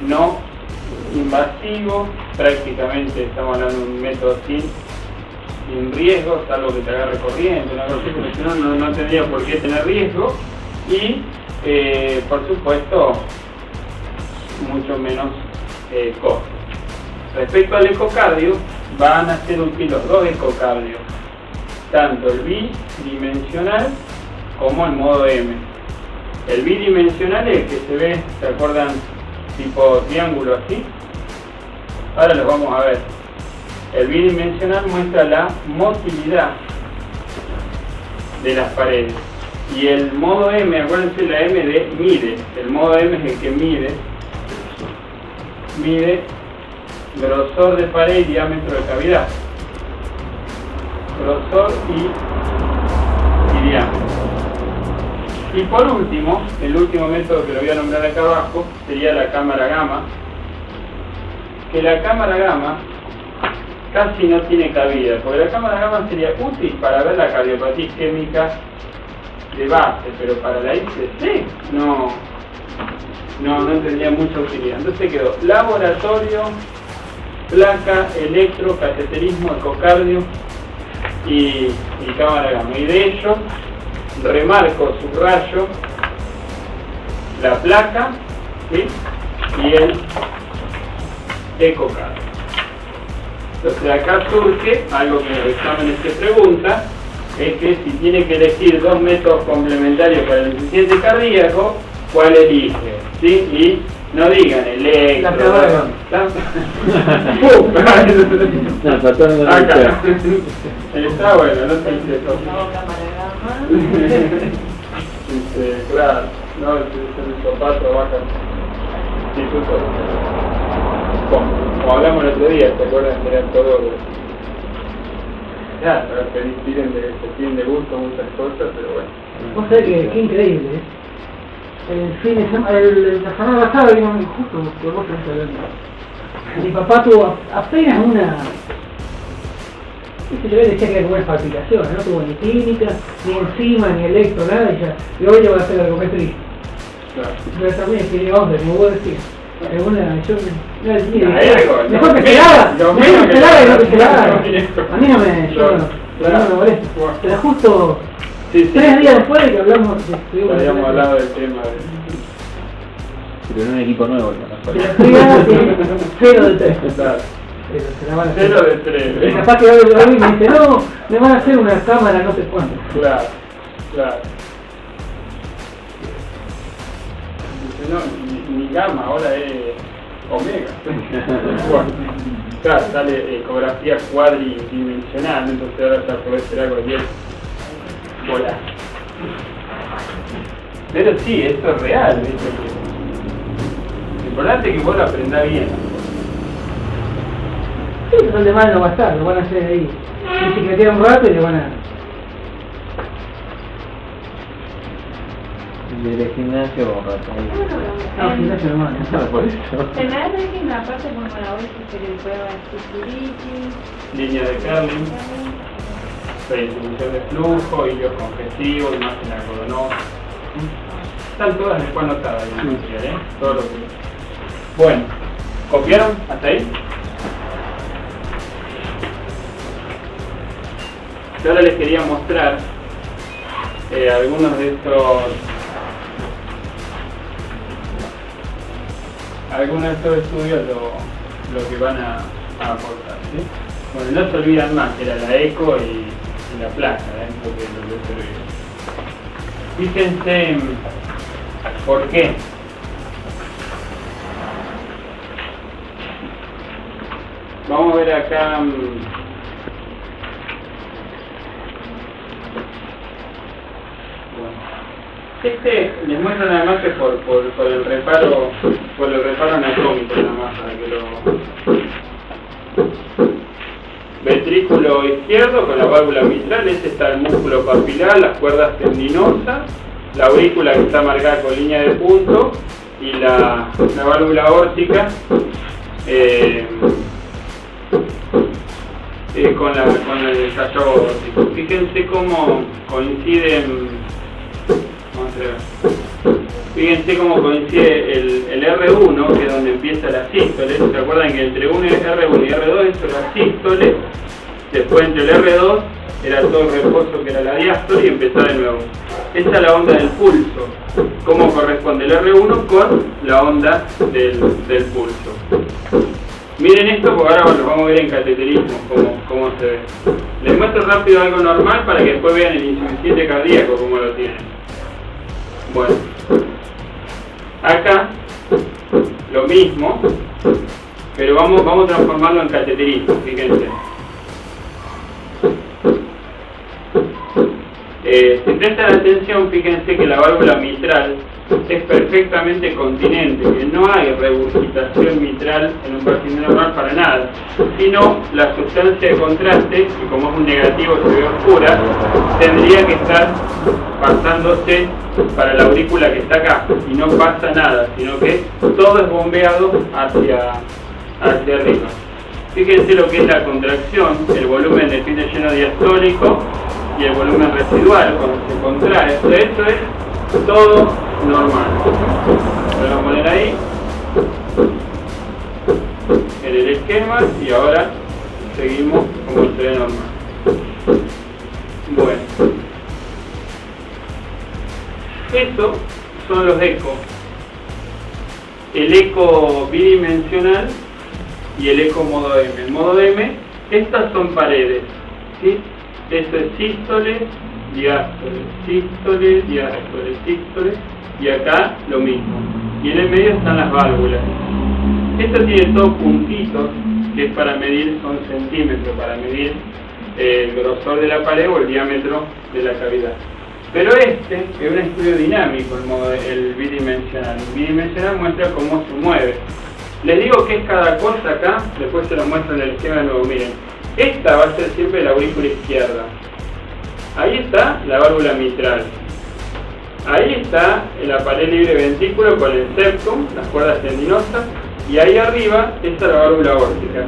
no invasivo, prácticamente estamos hablando de un método sin riesgo, salvo que te agarre corriente, una cosa así, porque si no, no tendría por qué tener riesgo, y por supuesto mucho menos costo. Respecto al ecocardio, van a ser útiles los dos ecocardios, tanto el bidimensional como el modo M. El bidimensional es el que se ve, ¿se acuerdan? Tipo triángulo así. Ahora los vamos a ver. El bidimensional muestra la motilidad de las paredes. Y el modo M, acuérdense la M de mide. El modo M es el que mide grosor de pared y diámetro de cavidad. Grosor y diámetro. Y por último, el último método que lo voy a nombrar acá abajo sería la cámara gamma, que la cámara gamma casi no tiene cabida, porque la cámara gamma sería útil para ver la cardiopatía isquémica de base, pero para la ICC no tendría mucha utilidad. Entonces quedó laboratorio, placa, electro, cateterismo, ecocardio y cámara gamma. Y de ellos remarco, subrayo la placa, ¿sí? Y el ecocardio. Entonces acá surge algo que en los exámenes se pregunta, es que si tiene que elegir dos métodos complementarios para el insuficiente cardíaco, ¿cuál elige? ¿Sí? Y no digan electro. Acá. Está bueno, no se dice eso. Claro, no, el sofá trabaja. Como hablamos el otro día, ¿te acuerdas? Eran todos. Ya, se tienen de gusto muchas cosas, pero bueno. Vos sabés que increíble, ¿eh? El fin de semana, la semana pasada vino justo que vos estás hablando. Mi papá tuvo apenas una. Yo le decía que era como una palpitación, no tuvo ni clínica, ni enzima, ni electro, nada, y hoy le voy a hacer ergometría. Claro. Pero también escribí onda, como vos decías. Alguna, yo no decía. Mejor Mejor que se la haga, mejor que se la haga y no que se la haga. A mí no me. pero no me molesta. Pero justo Sí, 3 días después de que hablamos, habíamos hablado del tema de... Pero en un equipo nuevo, ¿no? de la fría, 0 de 3. Claro. Se la van a hacer. 0 de 3. Y capaz que hoy me dice, no, me van a hacer una cámara no sé cuánto. Claro, claro. Dice, no, ni gamma, ahora es omega. Bueno, claro, sale ecografía cuadridimensional, entonces ahora ya puede ser algo bien volar. Pero sí, esto es real, ¿viste? Lo importante es que vos lo aprendás bien. Sí, pero el de mal no va a estar, lo van a hacer ahí. Bicicletear un rato y le van a... Del gimnasio, No, gimnasio normal. por eso. Se me hace que una parte como la bolsa que le prueba cisturitis, Línea de Kerlin, redistribución de flujo, hilos congestivos, imagen algodonosa. Están todas después anotadas en el material, ¿eh? Todo lo que... Bueno, ¿copiaron hasta ahí? Yo ahora les quería mostrar algunos de estos estudios lo que van a aportar, ¿sí? Bueno, no se olvidan más, era la eco y la placa, porque lo que se ve. Fíjense por qué. Vamos a ver acá. Les muestro nada más que por el reparo anatómico nada más para que lo... Ventrículo izquierdo con la válvula mitral, ese está el músculo papilar, las cuerdas tendinosas, la aurícula que está marcada con línea de punto y la válvula aórtica con el callo aórtico. Fíjense cómo coinciden. Fíjense cómo coincide el R1, que es donde empieza la sístole. ¿Se acuerdan que entre R1 y R2 esto era sístole? Después entre el R2 era todo el reposo que era la diástole y empezaba de nuevo. Esta es la onda del pulso. ¿Cómo corresponde el R1 con la onda del pulso? Miren esto porque ahora lo vamos a ver en cateterismo, cómo se ve. Les muestro rápido algo normal para que después vean el insuficiente cardíaco, cómo lo tienen. Bueno, acá lo mismo, pero vamos a transformarlo en cateterismo, fíjense. Si prestan atención, fíjense que la válvula mitral es perfectamente continente, que no hay regurgitación mitral en un paciente normal para nada, sino la sustancia de contraste, que como es un negativo se ve oscura, tendría que estar pasándose para la aurícula que está acá, y no pasa nada, sino que todo es bombeado hacia arriba. Fíjense lo que es la contracción, el volumen de pie de lleno diastólico y el volumen residual cuando se contrae. Esto es todo normal. Lo vamos a poner ahí en el esquema y ahora seguimos como se ve normal. Bueno, estos son los ecos. El eco bidimensional y el eco modo M. El modo M, estas son paredes, ¿sí? Esto es sístole, diástole, sístole, diástole, sístole, y acá lo mismo. Y en el medio están las válvulas. Esto tiene todos puntitos, que es para medir, son centímetros, para medir el grosor de la pared o el diámetro de la cavidad. Pero este es un estudio dinámico, el bidimensional. El bidimensional muestra cómo se mueve. Les digo que es cada cosa acá, después se lo muestro en el esquema de nuevo. Miren, esta va a ser siempre la aurícula izquierda. Ahí está la válvula mitral. Ahí está la pared libre ventrículo con el septum, las cuerdas tendinosas. Y ahí arriba está la válvula aórtica.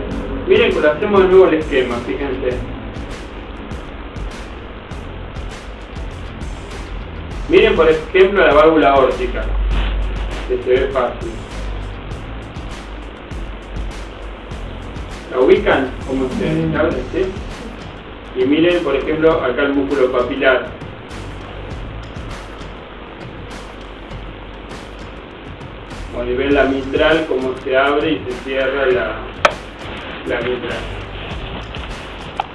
Miren, lo hacemos de nuevo el esquema, fíjense. Miren por ejemplo la válvula aórtica, que se ve fácil. ¿La ubican? ¿Cómo se habla? ¿Sí? Y miren, por ejemplo, acá el músculo papilar. Bueno, y ven la mitral como se abre y se cierra la mitral.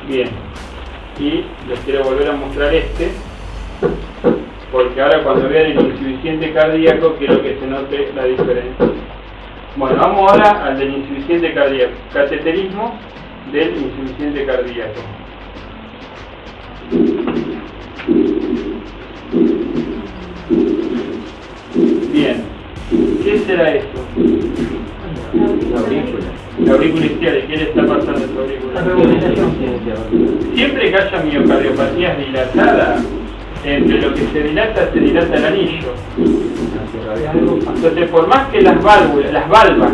Bien. Y les quiero volver a mostrar este, porque ahora cuando vean el insuficiente cardíaco quiero que se note la diferencia. Bueno, vamos ahora al del insuficiente cardíaco. Cateterismo del insuficiente cardíaco. Bien, ¿qué será esto? La aurícula. La aurícula izquierda. ¿Qué le está pasando a su aurícula? Siempre que haya miocardiopatías dilatadas, entre lo que se dilata el anillo. Entonces, por más que las valvas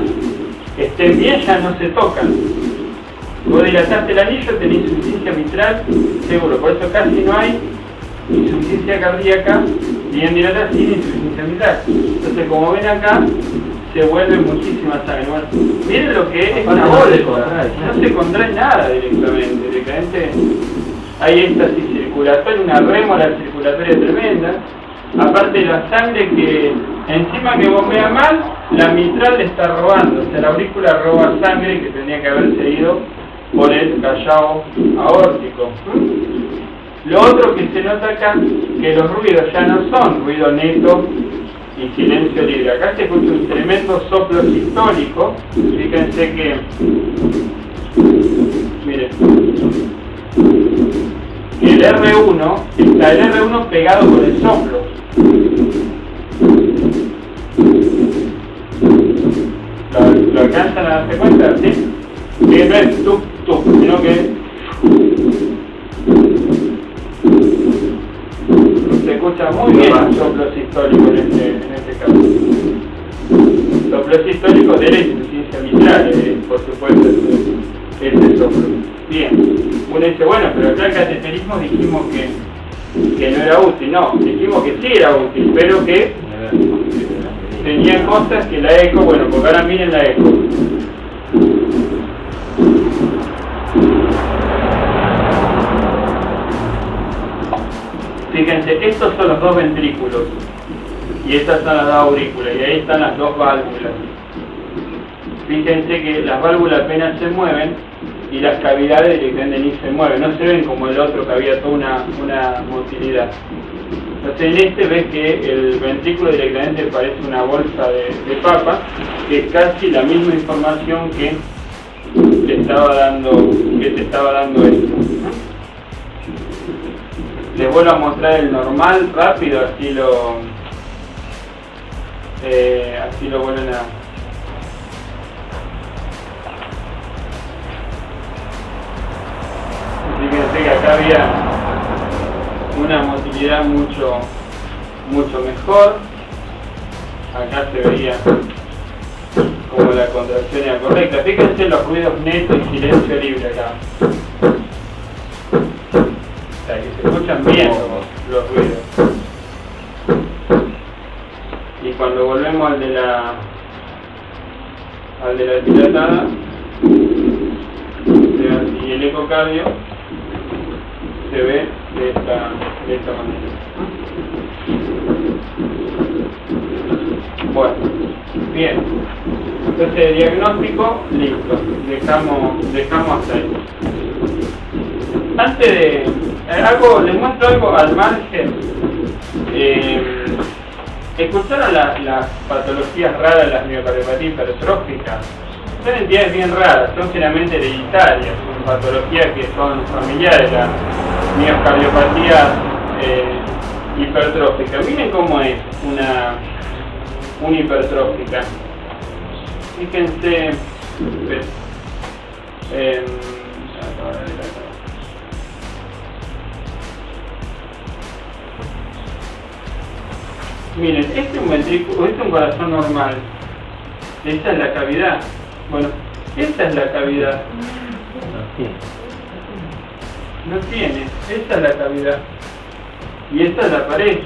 estén bien, ya no se tocan. Vos dilataste el anillo, tenés insuficiencia mitral, seguro. Por eso casi no hay insuficiencia cardíaca bien dilatada sin insuficiencia mitral. Entonces, como ven acá, se vuelve muchísima sangre. Bueno, miren lo que es una bolsa. No se contrae nada directamente. Hay éxtasis circulatoria, una rémora circulatoria tremenda. Aparte la sangre que encima que bombea mal, la mitral le está robando. O sea, la aurícula roba sangre que tendría que haberse ido por el callao aórtico. Lo otro que se nota acá, que los ruidos ya no son ruido neto y silencio libre. Acá se escucha un tremendo soplo sistólico. Fíjense que, miren, el R1, está el R1 pegado con el soplo. ¿Lo alcanzan a darse cuenta? ¿Sí? Que no es tup, tup, sino que se escucha muy bien el soplo sistólico en este caso. Soplo sistólico de la insuficiencia mitral, por supuesto, este soplo. Bien, uno dice, bueno, pero acá el cateterismo dijimos que no era útil. No, dijimos que sí era útil, pero que tenía cosas que la eco, bueno, porque ahora miren la eco. Fíjense, estos son los dos ventrículos y estas son las dos aurículas y ahí están las dos válvulas. Fíjense que las válvulas apenas se mueven y las cavidades directamente ni se mueven, no se ven como el otro que había toda una motilidad. Entonces en este ves que el ventrículo directamente parece una bolsa de papa, que es casi la misma información que te estaba dando esto. Les vuelvo a mostrar el normal rápido, así lo vuelven a... Fíjense que acá había una motilidad mucho mejor. Acá se veía como la contracción era correcta. Fíjense los ruidos netos y silencio libre acá. O sea, que se escuchan bien los ruidos. Y cuando volvemos al de la dilatada y el ecocardio, se ve de esta manera. Bueno, bien. Entonces el diagnóstico, listo. Dejamos hasta ahí. Antes de... les muestro algo al margen. ¿Escucharon las patologías raras de las miocardiopatías hipertróficas? Son entidades bien raras, son generalmente hereditarias, son patologías que son familiares, la miocardiopatía hipertrófica. Miren cómo es una hipertrófica. Fíjense, miren, este es un ventrículo, este es un corazón normal. Esta es la cavidad. Bueno, esta es la cavidad. No tiene, esta es la cavidad. Y esta es la pared.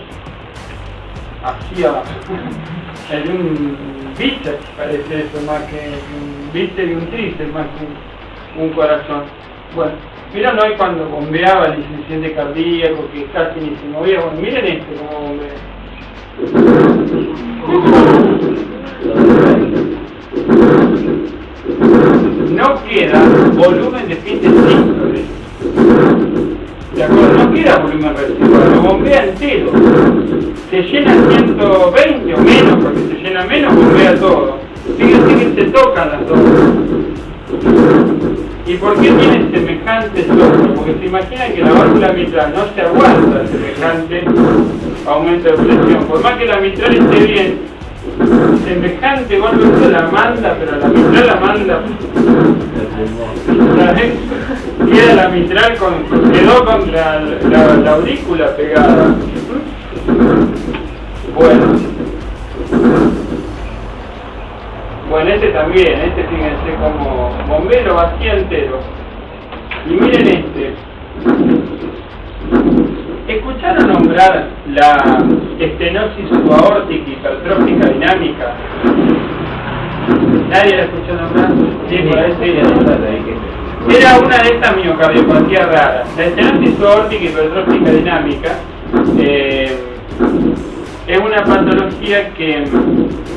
Así abajo. Es un bíceps, parece eso, más que un bíceps y un tríceps, más que un corazón. Bueno, ¿Vieron hoy cuando bombeaba el insuficiente cardíaco que casi ni se movía? Bueno, miren este como bombea. No queda volumen de fin de ciclo. ¿De acuerdo? No queda volumen residual, lo bombea entero. Se llena 120 o menos, porque se llena menos, bombea todo. Fíjense que se tocan las dos. ¿Y por qué tiene semejante soplo? Porque se imaginan que la válvula mitral no se aguanta semejante aumento de presión. Por más que la mitral esté bien, semejante golpe se la manda, pero la mitral la manda. Queda la mitral quedó contra la aurícula pegada. Bueno, este también, fíjense como bombero vacía entero. Y miren este. ¿Escucharon nombrar la estenosis subaórtica hipertrófica dinámica? ¿Nadie la escuchó nombrar? Sí, por ahí sí. Era una de estas miocardiopatías raras. La estenosis subaórtica hipertrófica dinámica es una patología que,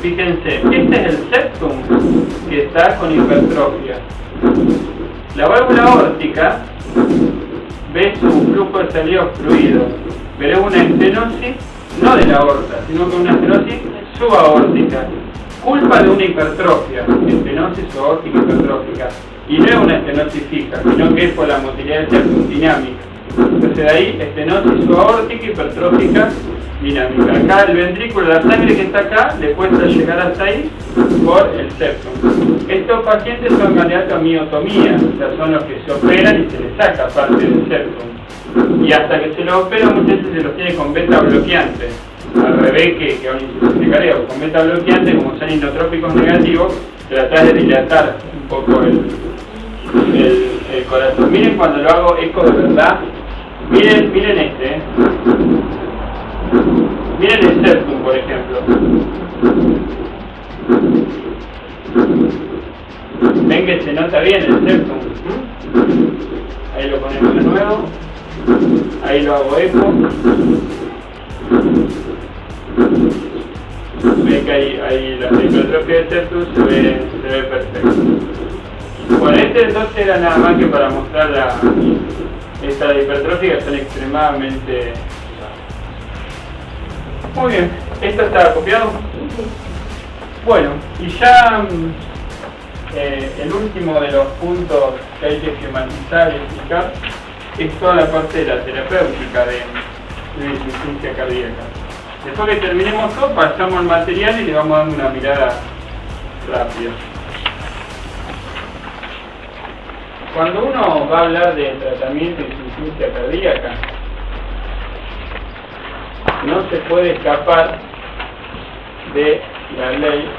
fíjense, este es el septum que está con hipertrofia. La válvula aórtica ve su flujo de salida obstruido, pero es una estenosis no de la aorta, sino que una estenosis subaórtica, culpa de una hipertrofia, estenosis subaórtica hipertrófica, y no es una estenosis fija, sino que es por la motilidad del septum dinámica. Entonces de ahí estenosis subaórtica hipertrófica dinámica. Acá el ventrículo, la sangre que está acá, le cuesta llegar hasta ahí por el septum. Estos pacientes son candidatos a miotomía, o sea, son los que se operan y se les saca parte del septum. Y hasta que se los opera, muchas veces se los tiene con beta bloqueante, al revés que a un insuficiente cardíaco. Con beta bloqueante, como son inotrópicos negativos, tratás de dilatar un poco el corazón. Miren cuando lo hago eco de verdad. Miren este. Miren el septum, por ejemplo. Ven que se nota bien el septum. Ahí lo ponemos de nuevo. Ahí lo hago eco. Ven que ahí la hipertrofia del septum se ve perfecto. Bueno, este entonces era nada más que para mostrar esta hipertrofia, que son extremadamente... Muy bien, ¿esto está copiado? Bueno, y ya el último de los puntos que hay que esquematizar y explicar es toda la parte de la terapéutica de la insuficiencia cardíaca. Después que terminemos todo, pasamos al material y le vamos dando una mirada rápida. Cuando uno va a hablar de tratamiento de insuficiencia cardíaca, no se puede escapar de la ley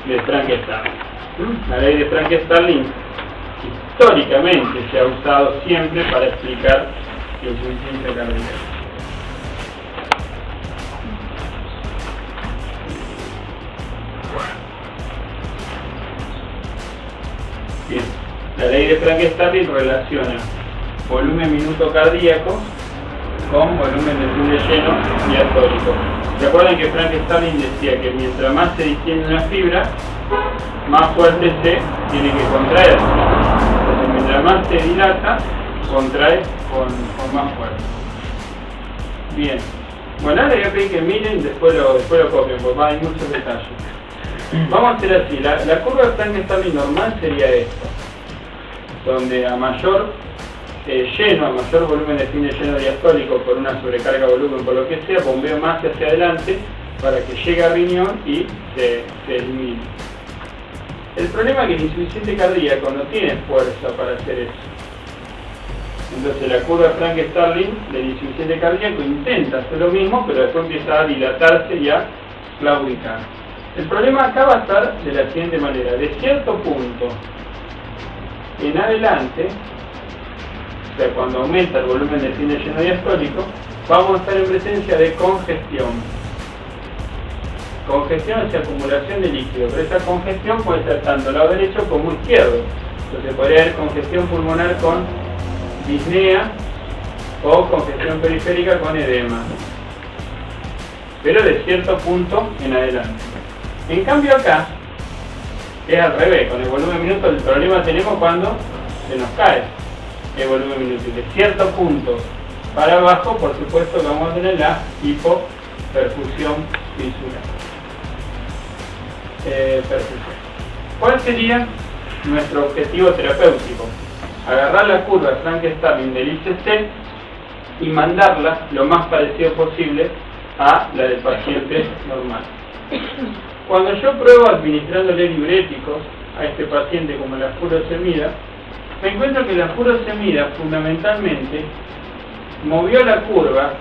de Frank-Starling. La ley de Frank-Starling históricamente se ha usado siempre para explicar la insuficiencia cardíaca. Bien, la ley de Frank-Starling relaciona volumen minuto cardíaco con volumen de fluido lleno diastólico. Recuerden que Frank-Starling decía que mientras más se distiende una fibra, más fuerte se tiene que contraer. Entonces, mientras más se dilata, contrae con más fuerza. Bien. Bueno, ahora les voy a pedir que miren y después lo copien, porque hay muchos detalles. Vamos a hacer así. La curva de Frank-Starling normal sería esta, donde a mayor lleno, a mayor volumen de fin de lleno diastólico por una sobrecarga volumen, por lo que sea, bombeo más hacia adelante para que llegue al riñón y se elimine. El problema es que el insuficiente cardíaco no tiene fuerza para hacer eso. Entonces la curva de Frank-Starling del insuficiente cardíaco intenta hacer lo mismo, pero después empieza a dilatarse y a claudicar. El problema acá va a estar de la siguiente manera: de cierto punto en adelante, o sea, cuando aumenta el volumen de fin de lleno diastólico, vamos a estar en presencia de congestión. Congestión es acumulación de líquido, pero esa congestión puede ser tanto lado derecho como izquierdo. Entonces podría haber congestión pulmonar con disnea o congestión periférica con edema, pero de cierto punto en adelante. En cambio acá es al revés, con el volumen minuto el problema tenemos cuando se nos cae el volumen minuto, y de cierto punto para abajo, por supuesto que vamos a tener la hipoperfusión visual. Perfusión. ¿Cuál sería nuestro objetivo terapéutico? Agarrar la curva Frankenstein del ICC y mandarla lo más parecido posible a la del paciente normal. Cuando yo pruebo administrándole diuréticos a este paciente como la furosemida, me encuentro que la furosemida fundamentalmente movió la curva,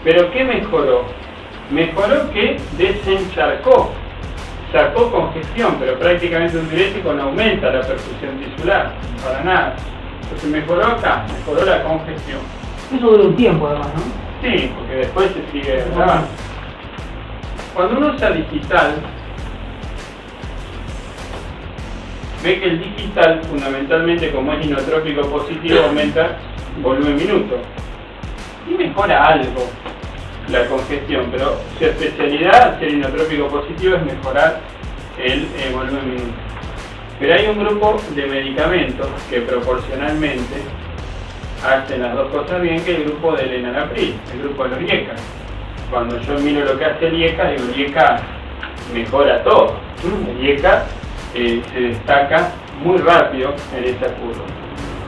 pero ¿qué mejoró? Mejoró que desencharcó, sacó congestión, pero prácticamente un diurético no aumenta la perfusión tisular, para nada. Entonces mejoró acá, mejoró la congestión. Eso dura un tiempo además, ¿no? Sí, porque después se sigue grabando. Cuando uno usa digital, ve que el digital, fundamentalmente como es inotrópico positivo, aumenta volumen minuto. Y mejora algo la congestión, pero su especialidad, ser inotrópico positivo, es mejorar el volumen minuto. Pero hay un grupo de medicamentos que proporcionalmente hacen las dos cosas bien, que el grupo del enalapril, el grupo de los IECA. Cuando yo miro lo que hace el IECA, digo, el IECA mejora todo. El IECA se destaca muy rápido en esa curva.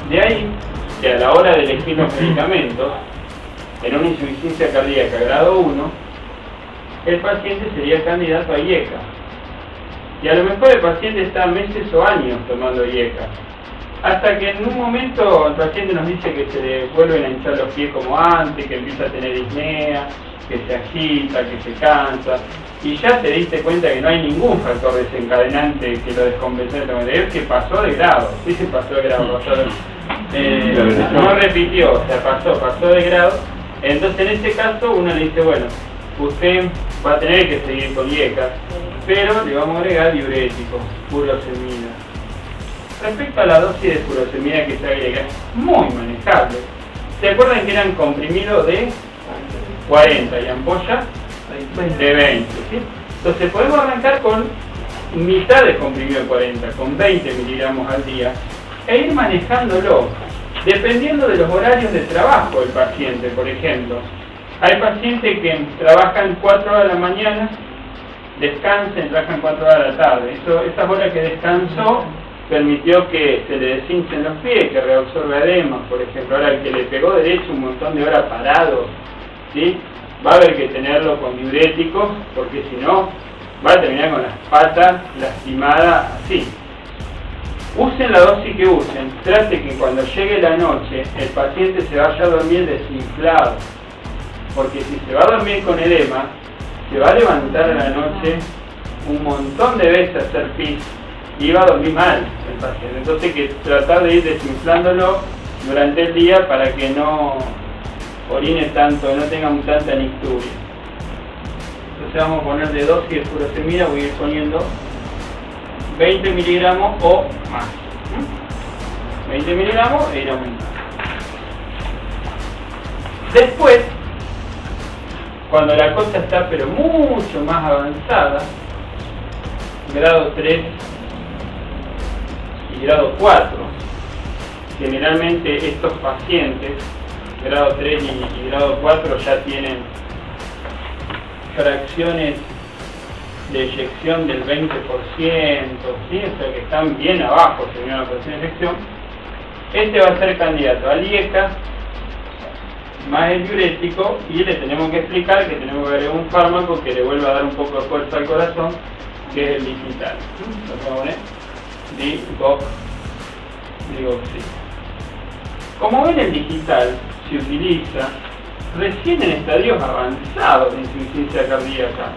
De ahí que a la hora de elegir los medicamentos, en una insuficiencia cardíaca grado 1, el paciente sería candidato a IECA. Y a lo mejor el paciente está meses o años tomando IECA. Hasta que en un momento el paciente nos dice que se le vuelven a hinchar los pies como antes, que empieza a tener disnea, que se agita, que se cansa, y ya te diste cuenta que no hay ningún factor desencadenante que lo descompensó, es que pasó de grado, sí se pasó de grado, no repitió, o sea, pasó de grado. Entonces en este caso uno le dice, bueno, usted va a tener que seguir con IECA, pero le vamos a agregar diurético, furosemida. Respecto a la dosis de furosemida que se agrega, es muy manejable. ¿Se acuerdan que eran comprimidos de 40 y ampolla de 20? ¿Sí? Entonces podemos arrancar con mitad de comprimido de 40, con 20 miligramos al día, e ir manejándolo, dependiendo de los horarios de trabajo del paciente. Por ejemplo, hay pacientes que trabajan 4 horas a la mañana, descansan, trabajan 4 horas a la tarde. Esas horas que descansó permitió que se le deshinchen los pies, que reabsorbe edema, por ejemplo. Ahora el que le pegó derecho un montón de horas parado, ¿sí?, va a haber que tenerlo con diuréticos, porque si no va a terminar con las patas lastimadas así. Usen la dosis que usen, trate que cuando llegue la noche el paciente se vaya a dormir desinflado, porque si se va a dormir con edema, se va a levantar a la noche un montón de veces a hacer pis y va a dormir mal el paciente. Entonces hay que tratar de ir desinflándolo durante el día para que no orine tanto, no tenga tanta nicturia. Entonces vamos a poner de dosis de furosemida, voy a ir poniendo 20 miligramos o más. 20 miligramos e ir aumentando. Después, cuando la cosa está pero mucho más avanzada, grado 3 y grado 4, generalmente estos pacientes, grado 3 y grado 4, ya tienen fracciones de eyección del 20%, ¿sí? O sea que están bien abajo según la fracción de eyección. Este va a ser candidato al IECA más el diurético, y le tenemos que explicar que tenemos que agregar un fármaco que le vuelva a dar un poco de fuerza al corazón, que es el digital. Lo vamos a poner digoxi. Como ven, el digital se utiliza recién en estadios avanzados de insuficiencia cardíaca.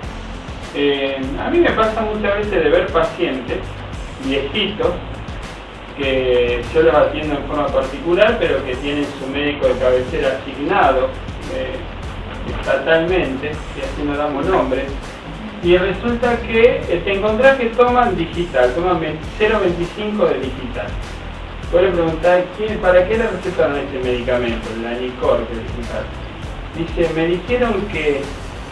A mí me pasa muchas veces de ver pacientes viejitos que yo los atiendo en forma particular, pero que tienen su médico de cabecera asignado estatalmente, y así no damos nombre, y resulta que te encontrás que toman digital, toman 0,25 de digital. Vos le preguntás, ¿para qué le recetaron este medicamento, el Anicor, que es digital? Dice, me dijeron que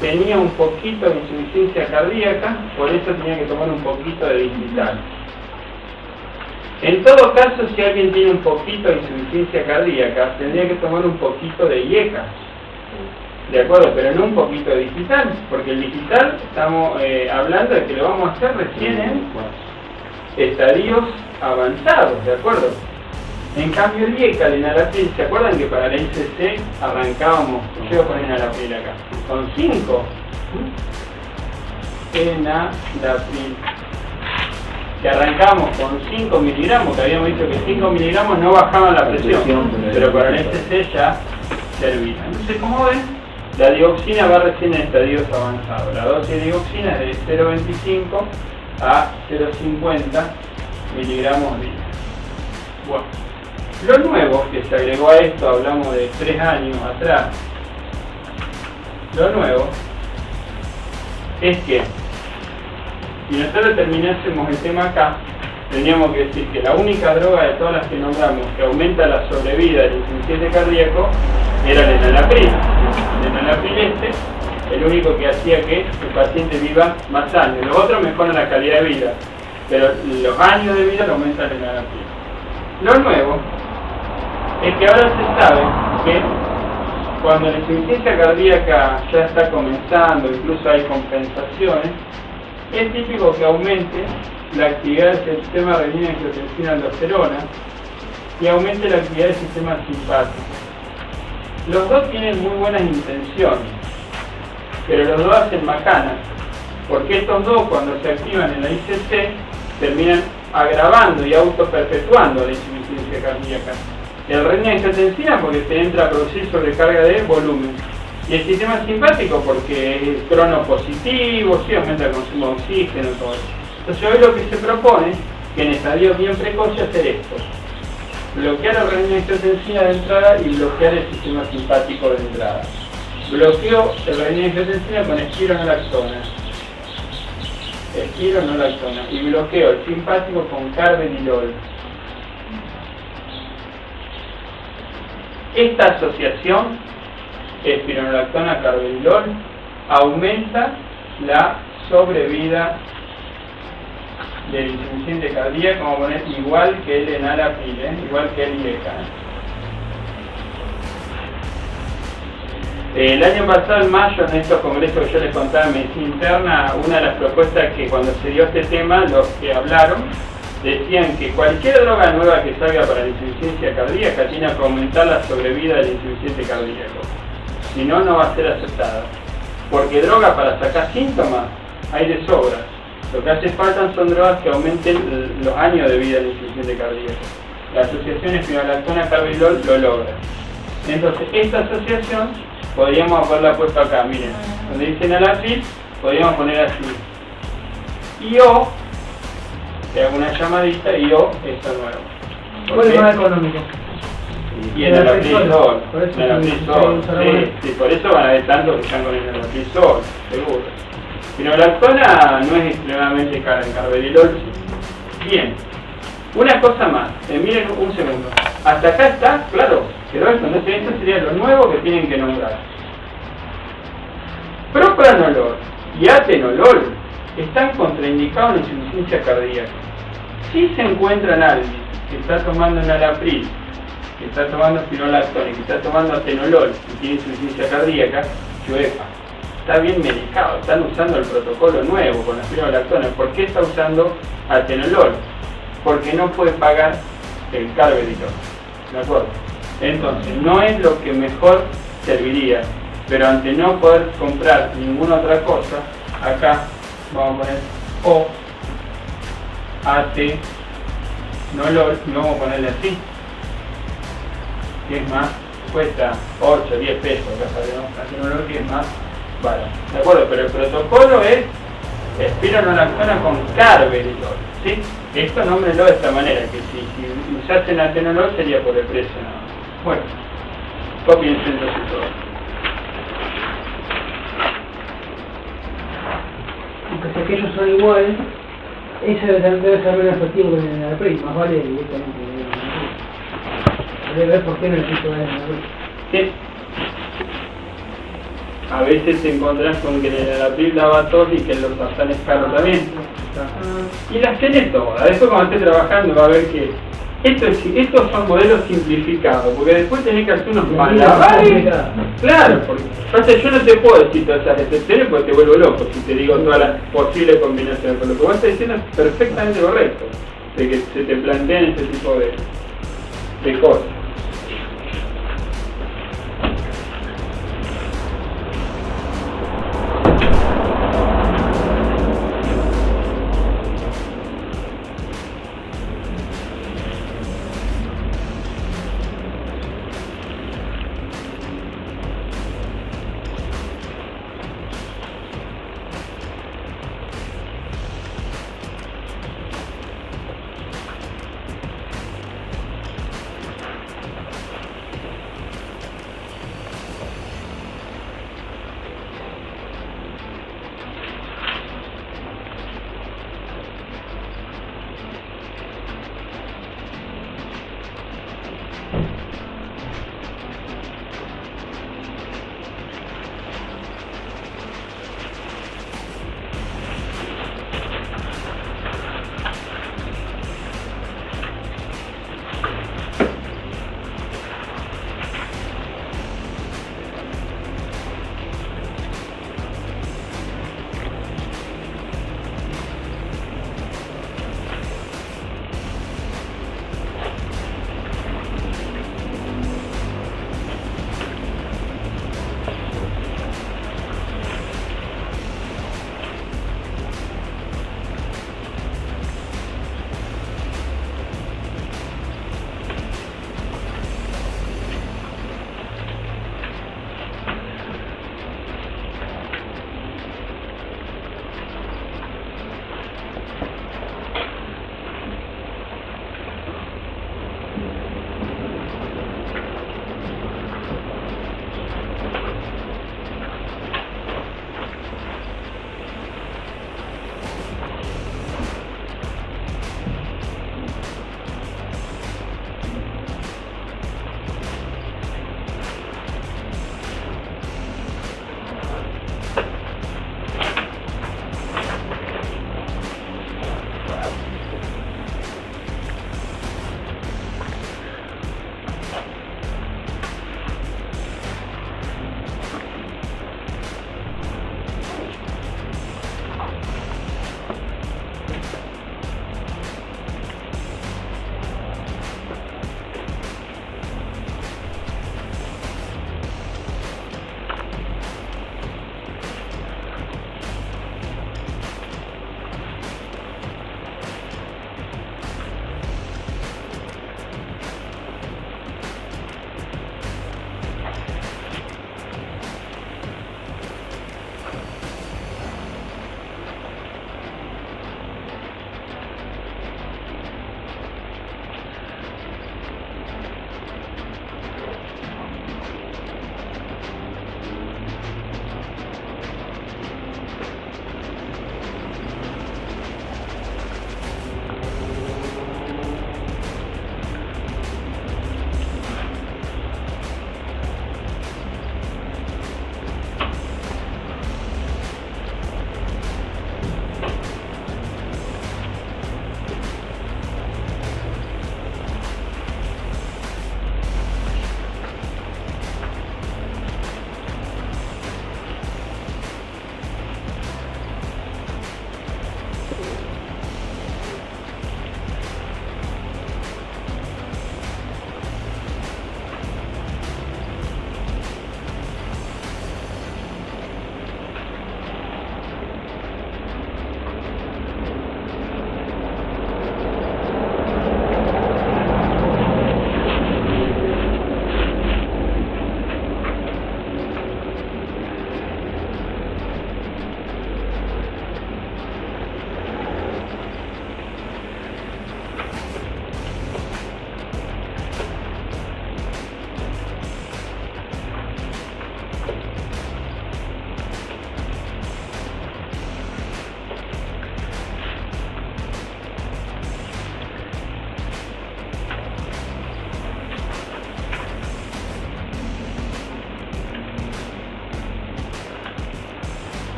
tenía un poquito de insuficiencia cardíaca, por eso tenía que tomar un poquito de digital. En todo caso, si alguien tiene un poquito de insuficiencia cardíaca, tendría que tomar un poquito de IECA. De acuerdo, pero no un poquito de digital, porque el digital estamos hablando de que lo vamos a hacer recién en estadios avanzados, ¿de acuerdo? En cambio el IECA, el enalapril, ¿se acuerdan que para la ICC arrancábamos, yo voy a poner enalapril acá, con 5 enalapril, que arrancábamos con 5 miligramos, que habíamos dicho que 5 miligramos no bajaban la presión, pero para la ICC ya servía. Entonces, como ven, la dioxina va recién en estadios avanzados. La dosis de dioxina es de 0,25 a 0,50 miligramos día. Bueno, lo nuevo que se agregó a esto, hablamos de 3 años atrás, lo nuevo es que si nosotros terminásemos el tema acá, tendríamos que decir que la única droga de todas las que nombramos que aumenta la sobrevida del insuficiente cardíaco era el enalapril. El enalapril el único que hacía que el paciente viva más años. Los otros mejoran la calidad de vida, pero los años de vida lo aumenta el enalapril. Lo nuevo es que ahora se sabe que cuando la insuficiencia cardíaca ya está comenzando, incluso hay compensaciones, es típico que aumente la actividad del sistema renina-angiotensina-aldosterona y aumente la actividad del sistema simpático. Los dos tienen muy buenas intenciones, pero los dos hacen macanas, porque estos dos, cuando se activan en la ICC, terminan agravando y autoperpetuando la insuficiencia cardíaca. El renina-angiotensina porque se entra a producir sobrecarga de volumen, y el sistema simpático porque es cronopositivo, sí, aumenta el consumo de oxígeno, todo eso. Entonces hoy lo que se propone, que en estadios bien precoces, hacer esto: bloquear la renina-angiotensina de entrada y bloquear el sistema simpático de entrada. Bloqueo el renina-angiotensina con espironolactona, y bloqueo el simpático con carvedilol. Esta asociación, espironolactona, carvedilol, aumenta la sobrevida del insuficiente cardíaco, como poner igual que el enalapril, igual que el IECA. El año pasado, en mayo, en estos congresos que yo les contaba en medicina interna, una de las propuestas que cuando se dio este tema, los que hablaron decían que cualquier droga nueva que salga para la insuficiencia cardíaca tiene que aumentar la sobrevida del insuficiente cardíaco. Si no, no va a ser aceptada. Porque droga para sacar síntomas hay de sobra. Lo que hace falta son drogas que aumenten los años de vida del insuficiente cardíaco. La asociación espironolactona-carvedilol lo logra. Entonces, esta asociación podríamos haberla puesto acá, miren, donde dice enalapril, podríamos poner así. IO, que hago una llamadita, IO, esto nuevo. ¿Cuál es más económico? Y el enalapril-sol, sí, por eso van a ver tantos que están con el enalapril-sol, seguro. Espironolactona no es extremadamente cara, en carvedilol sí. Bien, una cosa más, miren un segundo, hasta acá está, claro, quedó esto, entonces esto sería lo nuevo que tienen que nombrar. Propranolol y atenolol están contraindicados en insuficiencia cardíaca. Si se encuentran alguien que está tomando enalapril, que está tomando espironolactona y que está tomando atenolol y tiene insuficiencia cardíaca, llueva. Está bien medicado, están usando el protocolo nuevo con la espironolactona. ¿Por qué está usando atenolol? Porque no puede pagar el carvedilol, ¿de acuerdo? Entonces, no es lo que mejor serviría, pero ante no poder comprar ninguna otra cosa, acá vamos a poner O, atenolol, y vamos a ponerle así, que es más, cuesta 8, 10 pesos, acá sabemos, atenolol que es más barato, ¿de acuerdo? Pero el protocolo es espironolactona con carvedilol, ¿sí? Esto nómbrenlo de esta manera, que si usasen atenolol sería por el precio nada más. Bueno, copiense entonces todo. porque ellos son iguales, eso debe ser menos efectivo que en el PRI, más vale directamente. Debe ver por qué no existe en el PRI. Sí. A veces te encontrás con que en el April daba tos y que en los sartanes caros también. Y las tenés todas. Después cuando estés trabajando va a ver que estos son modelos simplificados, porque después tenés que hacer unos malabares. Claro, porque entonces yo no te puedo decir todas esas excepciones porque te vuelvo loco si te digo todas las posibles combinaciones, pero lo que vos estás diciendo es perfectamente correcto, de que se te planteen este tipo de cosas.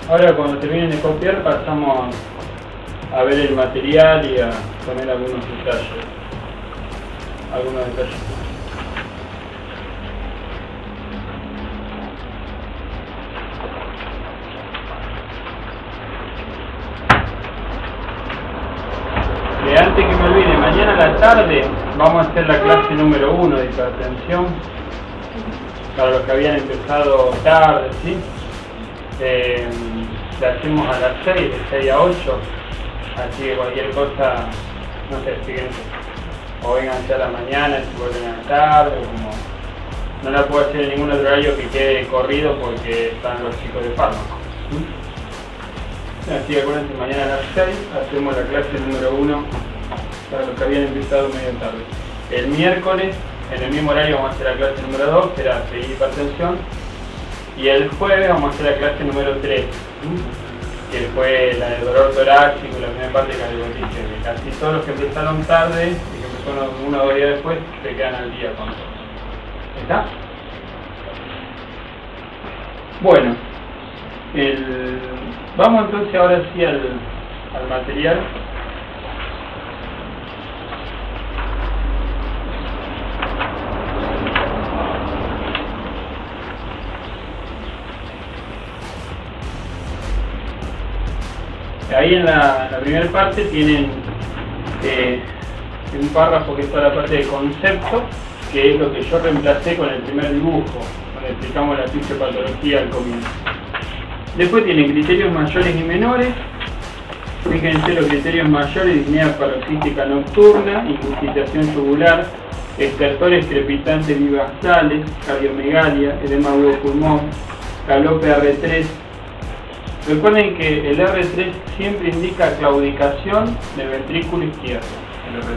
Ahora cuando terminen de copiar pasamos a ver el material y a poner algunos detalles. Antes que me olvide, mañana a la tarde vamos a hacer la clase número 1 de hipertensión para los que habían empezado tarde, ¿sí? La hacemos a las 6, de 6 a 8, así que cualquier cosa, no sé, fíjense, o vengan a la mañana, si vuelven a la tarde, o como no la puedo hacer en ningún otro horario que quede corrido porque están los chicos de fármaco. Así que acuérdense, mañana a las 6 hacemos la clase número 1 para los que habían empezado medio tarde. El miércoles, en el mismo horario, vamos a hacer la clase número 2, será seguir hipertensión. Y el jueves vamos a hacer la clase número 3, que fue la de dolor torácico, la primera parte de cardioglicemia. Casi todos los que empezaron tarde, y que empezaron 1 o 2 días después, se quedan al día con todo. ¿Está? Bueno, vamos entonces ahora sí al material. Ahí en la primera parte tienen un párrafo que es toda la parte de concepto, que es lo que yo reemplacé con el primer dibujo, donde explicamos la fisiopatología al comienzo. Después tienen criterios mayores y menores. Fíjense los criterios mayores: disnea paroxística nocturna, incapacitación yugular, estertores crepitantes bivastrales, cardiomegalia, edema agudo pulmón, galope R3. Recuerden que el R3 siempre indica claudicación del ventrículo izquierdo, el R3.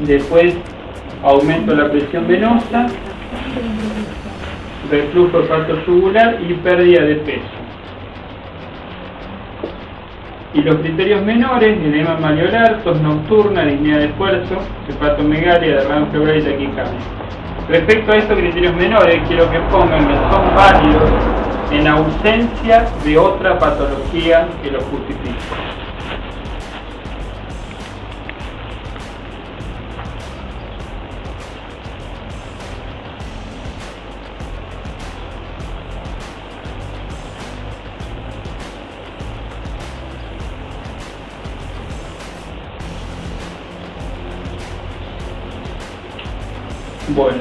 Después aumento la presión venosa, reflujo hepatoyugular y pérdida de peso. Y los criterios menores: edema malleolar, tos nocturna, disnea de esfuerzo, hepatomegalia, derrame pleural y taquicardia. Respecto a estos criterios menores, quiero que pongan que son válidos en ausencia de otra patología que los justifique. Bueno.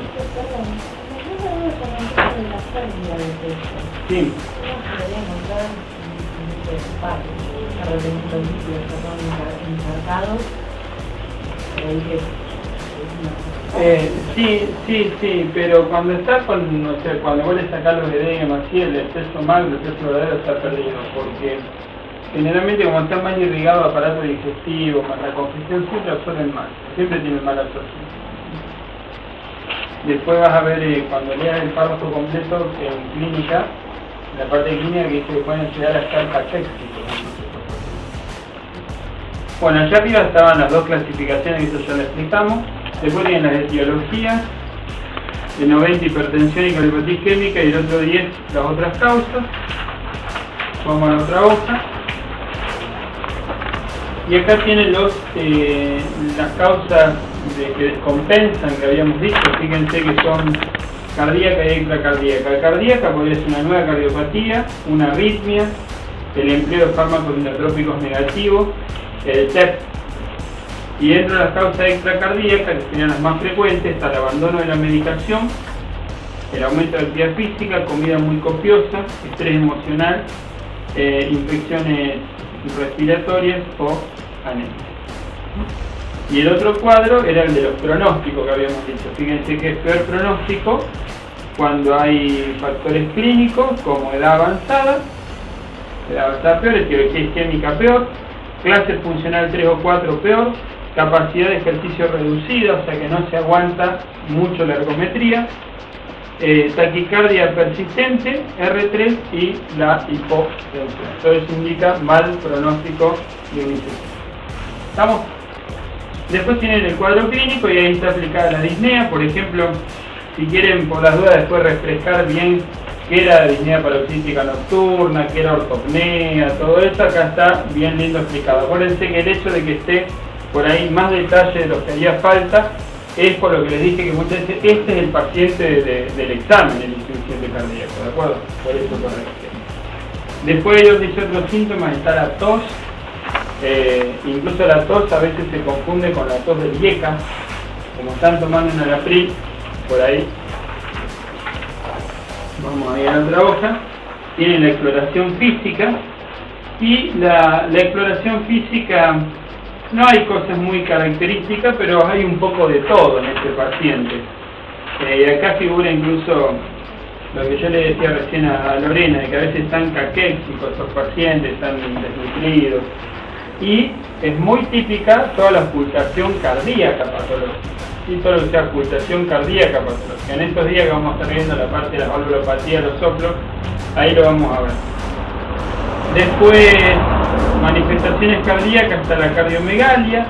Sí. Sí, pero cuando está con, no sé, cuando vos le sacás los edemas así, el exceso magro, el exceso verdadero está perdido, porque generalmente como está mal irrigado el aparato digestivo, más la congestión, siempre absorben mal, siempre tienen mala absorción. Después vas a ver cuando leas el párrafo completo en clínica, en la parte de clínica, que dice que pueden llegar a estar catéxicos. Bueno, allá arriba estaban las dos clasificaciones, que eso ya lo explicamos. Después tienen las etiologías, de 90 hipertensión y cardiopatía isquémica, y el otro 10 las otras causas. Vamos a la otra hoja. Y acá tienen las causas que descompensan, que habíamos dicho. Fíjense que son cardíaca y extracardíaca. Cardíaca podría ser una nueva cardiopatía, una arritmia, el empleo de fármacos inotrópicos negativos, el TEP. Y dentro de las causas extracardíacas, que serían las más frecuentes, está el abandono de la medicación, el aumento de actividad física, comida muy copiosa, estrés emocional, infecciones respiratorias o anemia. Y el otro cuadro era el de los pronósticos que habíamos dicho. Fíjense que es peor pronóstico cuando hay factores clínicos como edad avanzada peor, etiología isquémica peor, clase funcional 3 o 4 peor, capacidad de ejercicio reducida, o sea que no se aguanta mucho la ergometría, taquicardia persistente, R3 y la hipotensión. Todo eso indica mal pronóstico de un ICC. ¿Estamos? Después tienen el cuadro clínico y ahí está aplicada la disnea. Por ejemplo, si quieren por las dudas después refrescar bien qué era disnea paroxística nocturna, qué era ortopnea, todo eso acá está bien lindo explicado. Acuérdense que el hecho de que esté por ahí más detalle de lo que haría falta es por lo que les dije que muchas veces este es el paciente del examen, el insuficiente cardíaco, ¿de acuerdo? Por eso correcto. Después ellos dicen otros síntomas, está la tos, incluso la tos a veces se confunde con la tos del IECA, como están tomando un Alapril, por ahí, vamos a ir a otra hoja, tienen la exploración física, y la exploración física, no hay cosas muy características, pero hay un poco de todo en este paciente. Y acá figura incluso lo que yo le decía recién a Lorena, de que a veces están caquéxicos estos pacientes, están desnutridos. Y es muy típica toda la ocultación cardíaca patológica. Y todo lo que sea ocultación cardíaca patológica. En estos días que vamos a estar viendo la parte de la valvulopatía, los soplos, ahí lo vamos a ver. Después, manifestaciones cardíacas, está la cardiomegalia,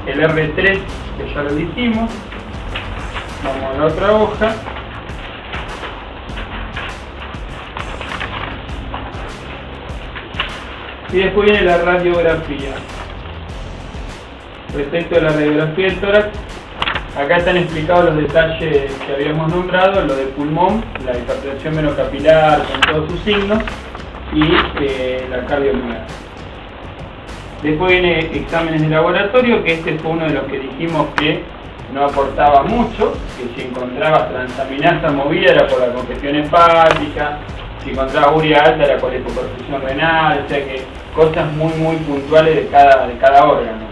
el R3, que ya lo dijimos. Vamos a la otra hoja. Y después viene la radiografía. Respecto a la radiografía del tórax, acá están explicados los detalles que habíamos nombrado, lo de pulmón, la hipertensión venocapilar con todos sus signos, y la cardiomegalia. Después viene exámenes de laboratorio, que este fue uno de los que dijimos que no aportaba mucho, que si encontrabas transaminasa movida era por la congestión hepática, si encontrabas urea alta era por la hipoperfusión renal, o sea que cosas muy puntuales de cada órgano.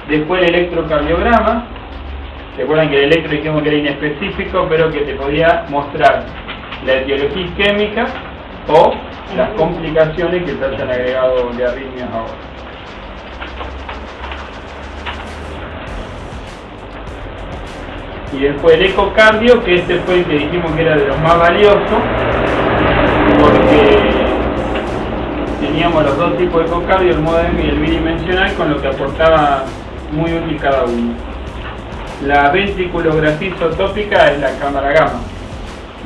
Después el electrocardiograma, recuerdan que el electro dijimos que era inespecífico, pero que te podía mostrar la etiología isquémica o las complicaciones que se hayan agregado de arritmias ahora. Y después el ecocardio, que este fue el que dijimos que era de los más valiosos, porque teníamos los dos tipos de ecocardio, el modem y el bidimensional, con lo que aportaba muy útil cada uno. La ventriculografía isotópica es la cámara gamma,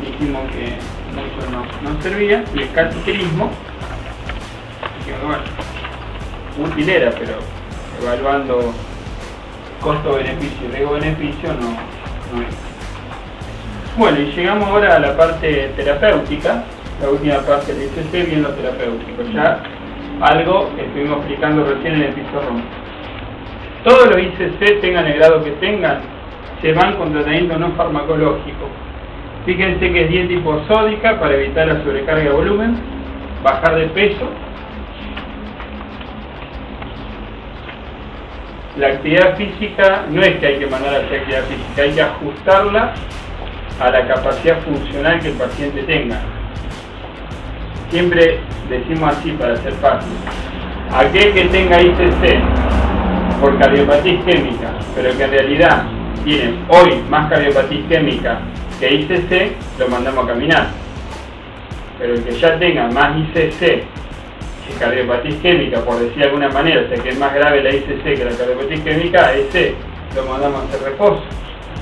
dijimos que mucho no servía, y el cateterismo, que bueno, útil era, pero evaluando costo-beneficio y riesgo-beneficio no es. Bueno, y llegamos ahora a la parte terapéutica, la última parte del ICC, bien lo terapéutico, ya algo que estuvimos explicando recién en el pizarrón. Todos los ICC, tengan el grado que tengan, se van con tratamiento no farmacológico. Fíjense que es dieta hiposódica para evitar la sobrecarga de volumen, bajar de peso. La actividad física no es que hay que mandar a hacer actividad física, hay que ajustarla a la capacidad funcional que el paciente tenga. Siempre decimos así para hacer fácil. Aquel que tenga ICC por cardiopatía isquémica, pero que en realidad tiene hoy más cardiopatía isquémica que ICC, lo mandamos a caminar. Pero el que ya tenga más ICC que cardiopatía isquémica, por decir de alguna manera, o sea que es más grave la ICC que la cardiopatía isquémica, ese lo mandamos a hacer reposo.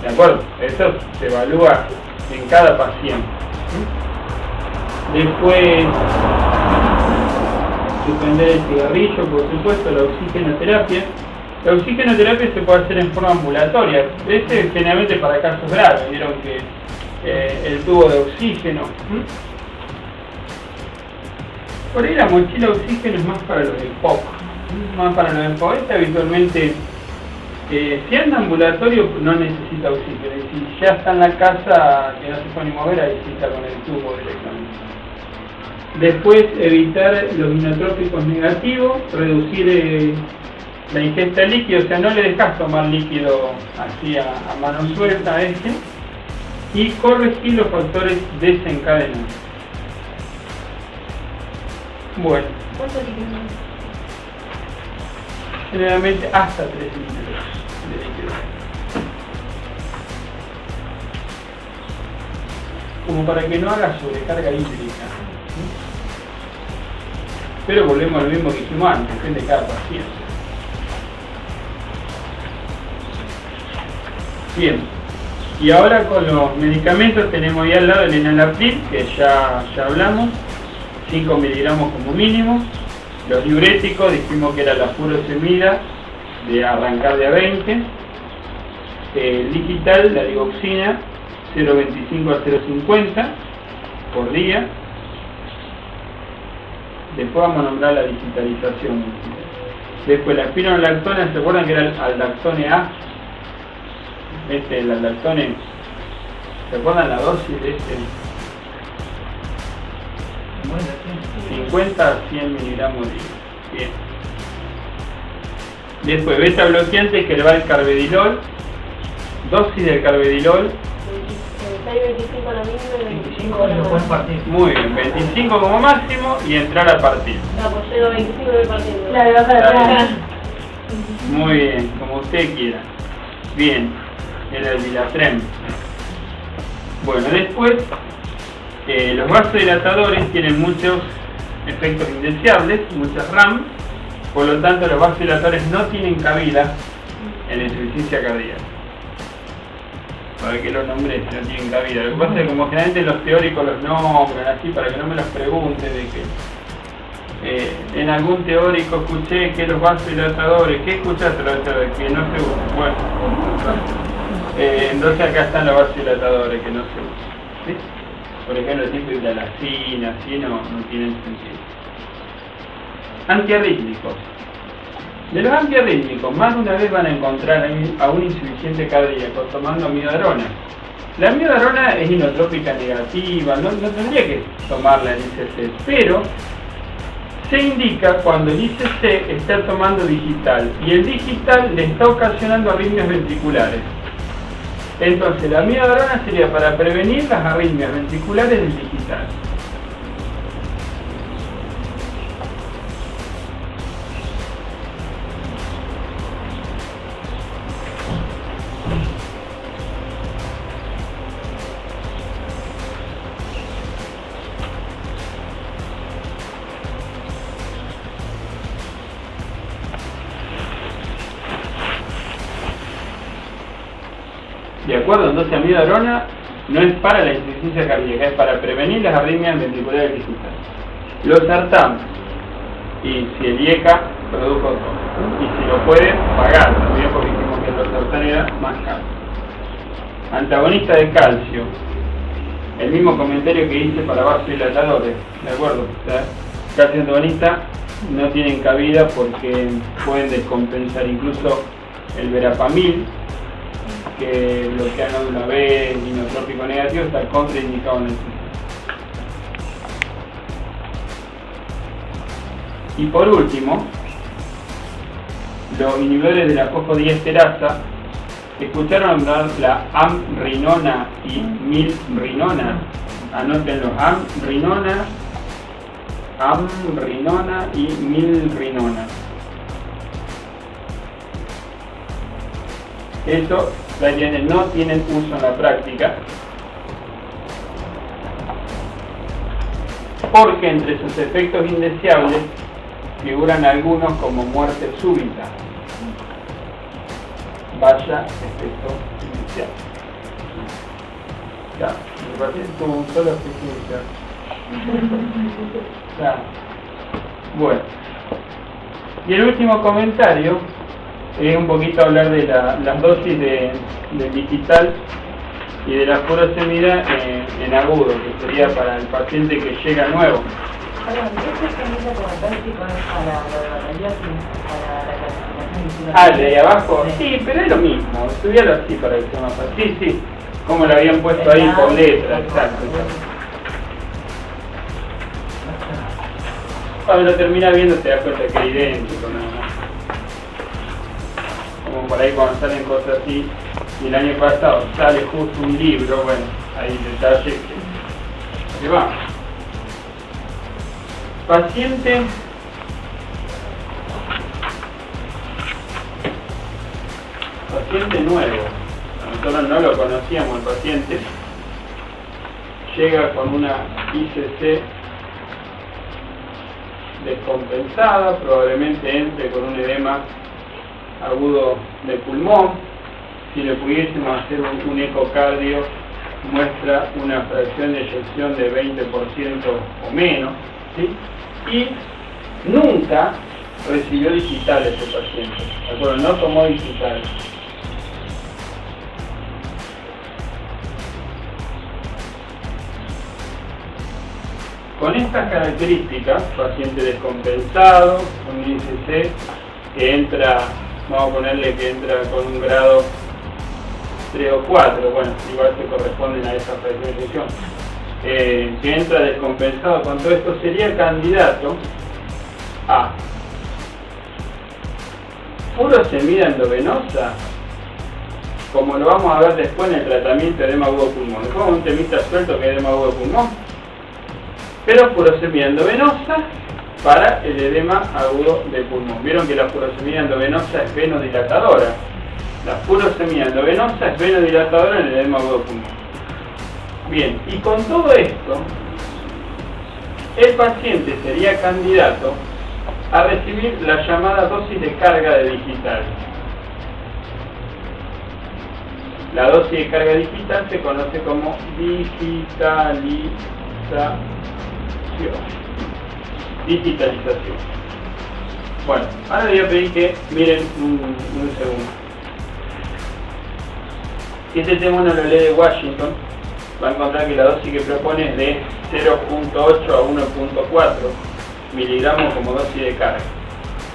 ¿De acuerdo? Eso se evalúa en cada paciente. Después, suspender el cigarrillo, por supuesto, la oxigenoterapia. La oxigenoterapia se puede hacer en forma ambulatoria. Este es generalmente para casos graves. Vieron que el tubo de oxígeno. Por ahí la mochila de oxígeno es más para los de POC. Más para los de POC. Este habitualmente, si anda ambulatorio, no necesita oxígeno. Y si ya está en la casa, que no se puede ni mover, ahí sí está con el tubo directamente. Después, evitar los inotrópicos negativos, reducir la ingesta de líquido, o sea, no le dejas tomar líquido así a mano suelta a este, y corregir los factores desencadenantes. Bueno. ¿Cuánto líquido? Generalmente hasta 3 litros de líquido. como para que no haga sobrecarga hídrica. Pero volvemos a lo mismo que hicimos antes, depende de cada paciente. Bien, y ahora con los medicamentos tenemos ahí al lado el enalapril, que ya hablamos, 5 miligramos como mínimo. Los diuréticos dijimos que era la furosemida, de arrancar de a 20. El digital, la digoxina, 0,25 a 0,50 por día. Después vamos a nombrar la digitalización. Después la espironolactona, ¿se acuerdan que era el aldactone A? El aldactone, ¿se acuerdan la dosis de este? 50 a 100 miligramos día. Bien. Después beta bloqueante, que le va el carvedilol. Dosis del carvedilol. 25 a la misma y 25 lo pueden partir. Muy bien, 25 como máximo y entrar a partir. No, pues yo 25 voy partiendo. Claro. Muy bien, como usted quiera. Bien, era el Dilatrem. Bueno, después, los vasodilatadores tienen muchos efectos indeseables, muchas RAM, por lo tanto los vasodilatadores no tienen cabida en la insuficiencia cardíaca. Para que los nombres no tienen cabida. Lo que pasa es que como generalmente los teóricos los nombran así, para que no me los pregunten de que en algún teórico escuché que los vasodilatadores, ¿qué escuchaste? Que no se usan. Bueno, entonces acá están los vasodilatadores que no se usan. ¿Sí? Por ejemplo, el tipo de hidralacina, así no tienen sentido. Antiarrítmicos. De los antiarrítmicos, más de una vez van a encontrar a un insuficiente cardíaco tomando amiodarona. La amiodarona es inotrópica negativa, no tendría que tomarla en ICC, pero se indica cuando el ICC está tomando digital y el digital le está ocasionando arritmias ventriculares. Entonces la amiodarona sería para prevenir las arritmias ventriculares del digital. ¿De acuerdo? Entonces amiodarona no es para la insuficiencia cardíaca, es para prevenir las arritmias ventriculares digitales. Los sartán, y si el IECA produjo todo, y si lo puede pagar también, porque dijimos que los sartán era más caro. Antagonista de calcio, el mismo comentario que hice para vasodilatadores, ¿de acuerdo? O sea, calcio antagonista no tienen cabida porque pueden descompensar incluso el verapamil, que bloquea nódula B, inotrópico negativo, está contraindicado en el sistema. Y por último, los inhibidores de la fosfodiesterasa. ¿Escucharon hablar la amrinona y milrinona? Anótenlo, amrinona y milrinona. Eso no tienen uso en la práctica, porque entre sus efectos indeseables figuran algunos como muerte súbita. Vaya efecto indeseable. Ya, me parece como un solo efecto indeseable. Ya. Bueno. Y el último comentario es un poquito hablar de las dosis del digital y de la furosemida en agudo, que sería para el paciente que llega nuevo. De ahí abajo, sí, pero es lo mismo, estudiarlo así para que sea más fácil. Sí, como lo habían puesto ahí con letra, exacto. Cuando lo terminas viendo te das cuenta que es idéntico, nada más. Como por ahí cuando salen cosas así, y el año pasado sale justo un libro, bueno, hay detalles que va. Paciente nuevo, nosotros no lo conocíamos el paciente, llega con una ICC descompensada, probablemente entre con un edema agudo de pulmón. Si le pudiésemos hacer un ecocardio, muestra una fracción de eyección de 20% o menos, ¿sí? Y nunca recibió digitales ese paciente, ¿de acuerdo? No tomó digitales. Con estas características, paciente descompensado, con un ICC que entra, vamos a ponerle que entra con un grado 3 o 4, bueno, igual se corresponden a esa fracción de eyección, que entra descompensado con todo esto, sería candidato a furosemida endovenosa, como lo vamos a ver después en el tratamiento de edema agudo pulmón. Después un temita suelto que es edema agudo pulmón, pero furosemida endovenosa para el edema agudo de pulmón. Vieron que la furosemida endovenosa es venodilatadora. La furosemida endovenosa es venodilatadora en el edema agudo de pulmón. Bien, y con todo esto, el paciente sería candidato a recibir la llamada dosis de carga de digital. La dosis de carga digital se conoce como digitalización. Bueno, ahora le voy a pedir que miren un segundo. Si este tema uno lo lee de Washington, va a encontrar que la dosis que propone es de 0.8 a 1.4 miligramos como dosis de carga.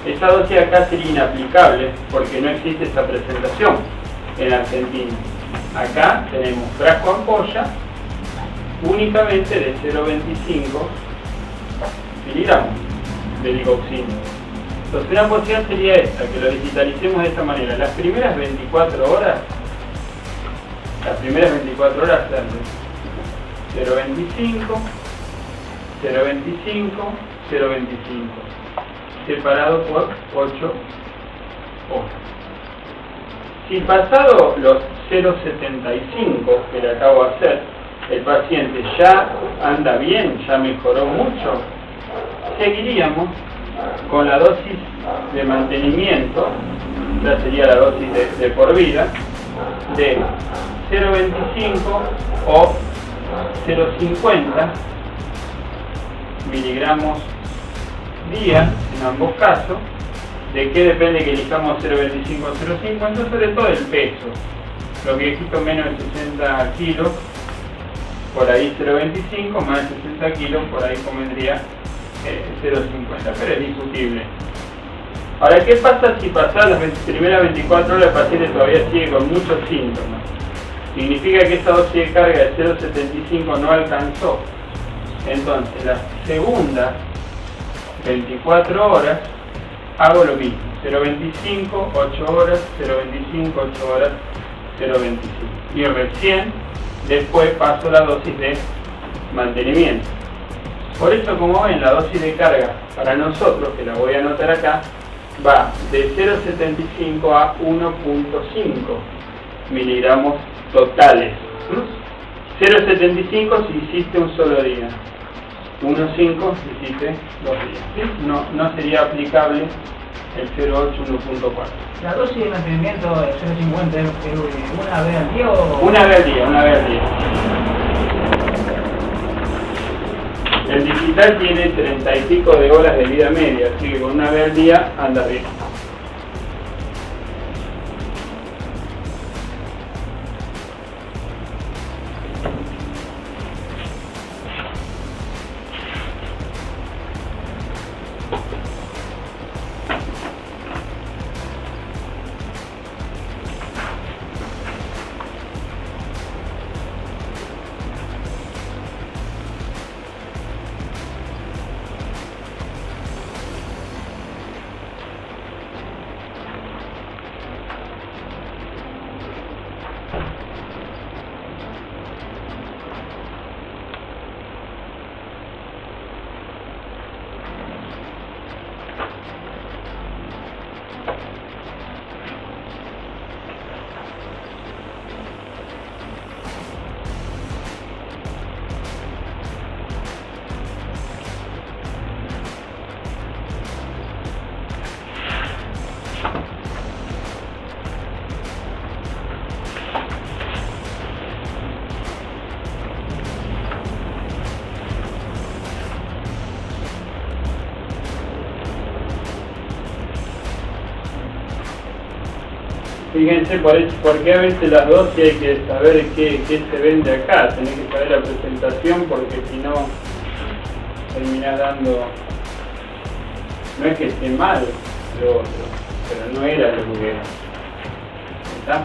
Esa dosis acá sería inaplicable porque no existe esa presentación en Argentina. Acá tenemos frasco ampolla únicamente de 0.25 miligramos de digoxina. Entonces una posibilidad sería esta, que lo digitalicemos de esta manera. Las primeras 24 horas sean 0.25, 0.25, 0.25, separado por 8 horas. Si pasado los 0.75 que le acabo de hacer, el paciente ya anda bien, ya mejoró mucho, seguiríamos con la dosis de mantenimiento, ya sería la dosis de por vida, de 0.25 o 0.50 miligramos día, en ambos casos. ¿De qué depende que elijamos 0.25 o 0.50? Sobre todo el peso. Lo que dijiste menos de 60 kilos, por ahí 0.25, más de 60 kilos, por ahí convendría 0.50, pero es discutible. Ahora, ¿qué pasa si pasadas las primeras 24 horas el paciente todavía sigue con muchos síntomas? Significa que esa dosis de carga de 0.75 no alcanzó. Entonces, las segundas 24 horas hago lo mismo, 0.25, 8 horas, 0.25, 8 horas, 0.25. Y recién después paso la dosis de mantenimiento. Por eso, como ven, la dosis de carga para nosotros, que la voy a anotar acá, va de 0.75 a 1.5 miligramos totales. 0.75 si hiciste un solo día, 1.5 si hiciste 2 días. ¿Sí? No sería aplicable el 0.8, 1.4. ¿La dosis de mantenimiento de 0.50 es una vez al día o...? Una vez al día. El digital tiene 30 y pico de horas de vida media, así que con una vez al día anda bien. Fíjense, porque a veces las dosis hay que saber qué se vende acá, tenés que saber la presentación porque si no terminás dando, no es que esté mal lo otro, pero no era lo que era. ¿Está?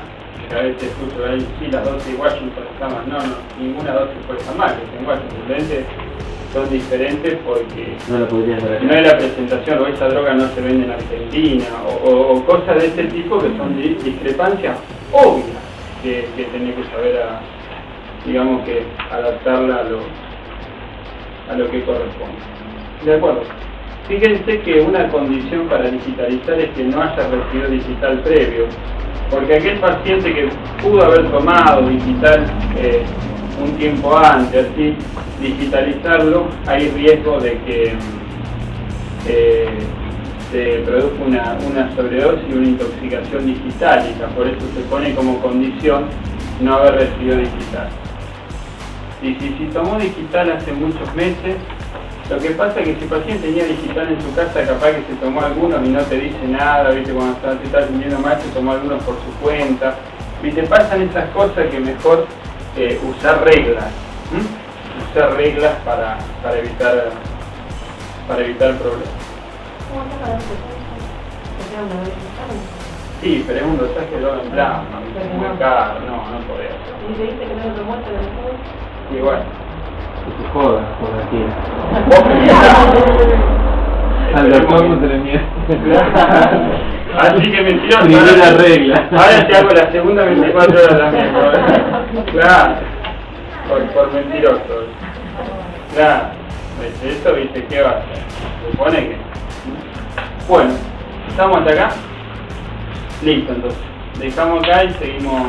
Que a veces justo ahí, sí, las dosis de Washington están mal, no, ninguna dosis puede estar mal, que en Washington, simplemente son diferentes porque No lo podrías ver. no es la presentación, o esa droga no se vende en Argentina, o cosas de este tipo que son discrepancias obvias que tenés que saber, digamos que adaptarla a lo que corresponde. De acuerdo. Fíjense que una condición para digitalizar es que no haya recibido digital previo, porque aquel paciente que pudo haber tomado digital un tiempo antes, así, digitalizarlo, hay riesgo de que se produzca una sobredosis y una intoxicación digitálica, por eso se pone como condición no haber recibido digital. Y si tomó digital hace muchos meses, lo que pasa es que si el paciente tenía digital en su casa, capaz que se tomó algunos y no te dice nada, ¿viste? Cuando te estás sintiendo mal, se tomó algunos por su cuenta. ¿Viste? Pasan esas cosas que mejor usar reglas. Usar reglas para evitar problemas. ¿Cómo te parece? ¿Es una vez que Sí, pero es un dosaje de droga en plasma, es muy caro, no podés. ¿Y te dice que no lo muestra de todo? Igual. Que se joda, joder, Vos al doctor no se le niega. Así que mentiroso. Primera regla. Ahora te hago la segunda 24 horas también. Claro. Por mentiroso. Claro. Eso, viste, ¿qué va a hacer? Supone que. Bueno, ¿estamos hasta acá? Listo, entonces. Dejamos acá y seguimos.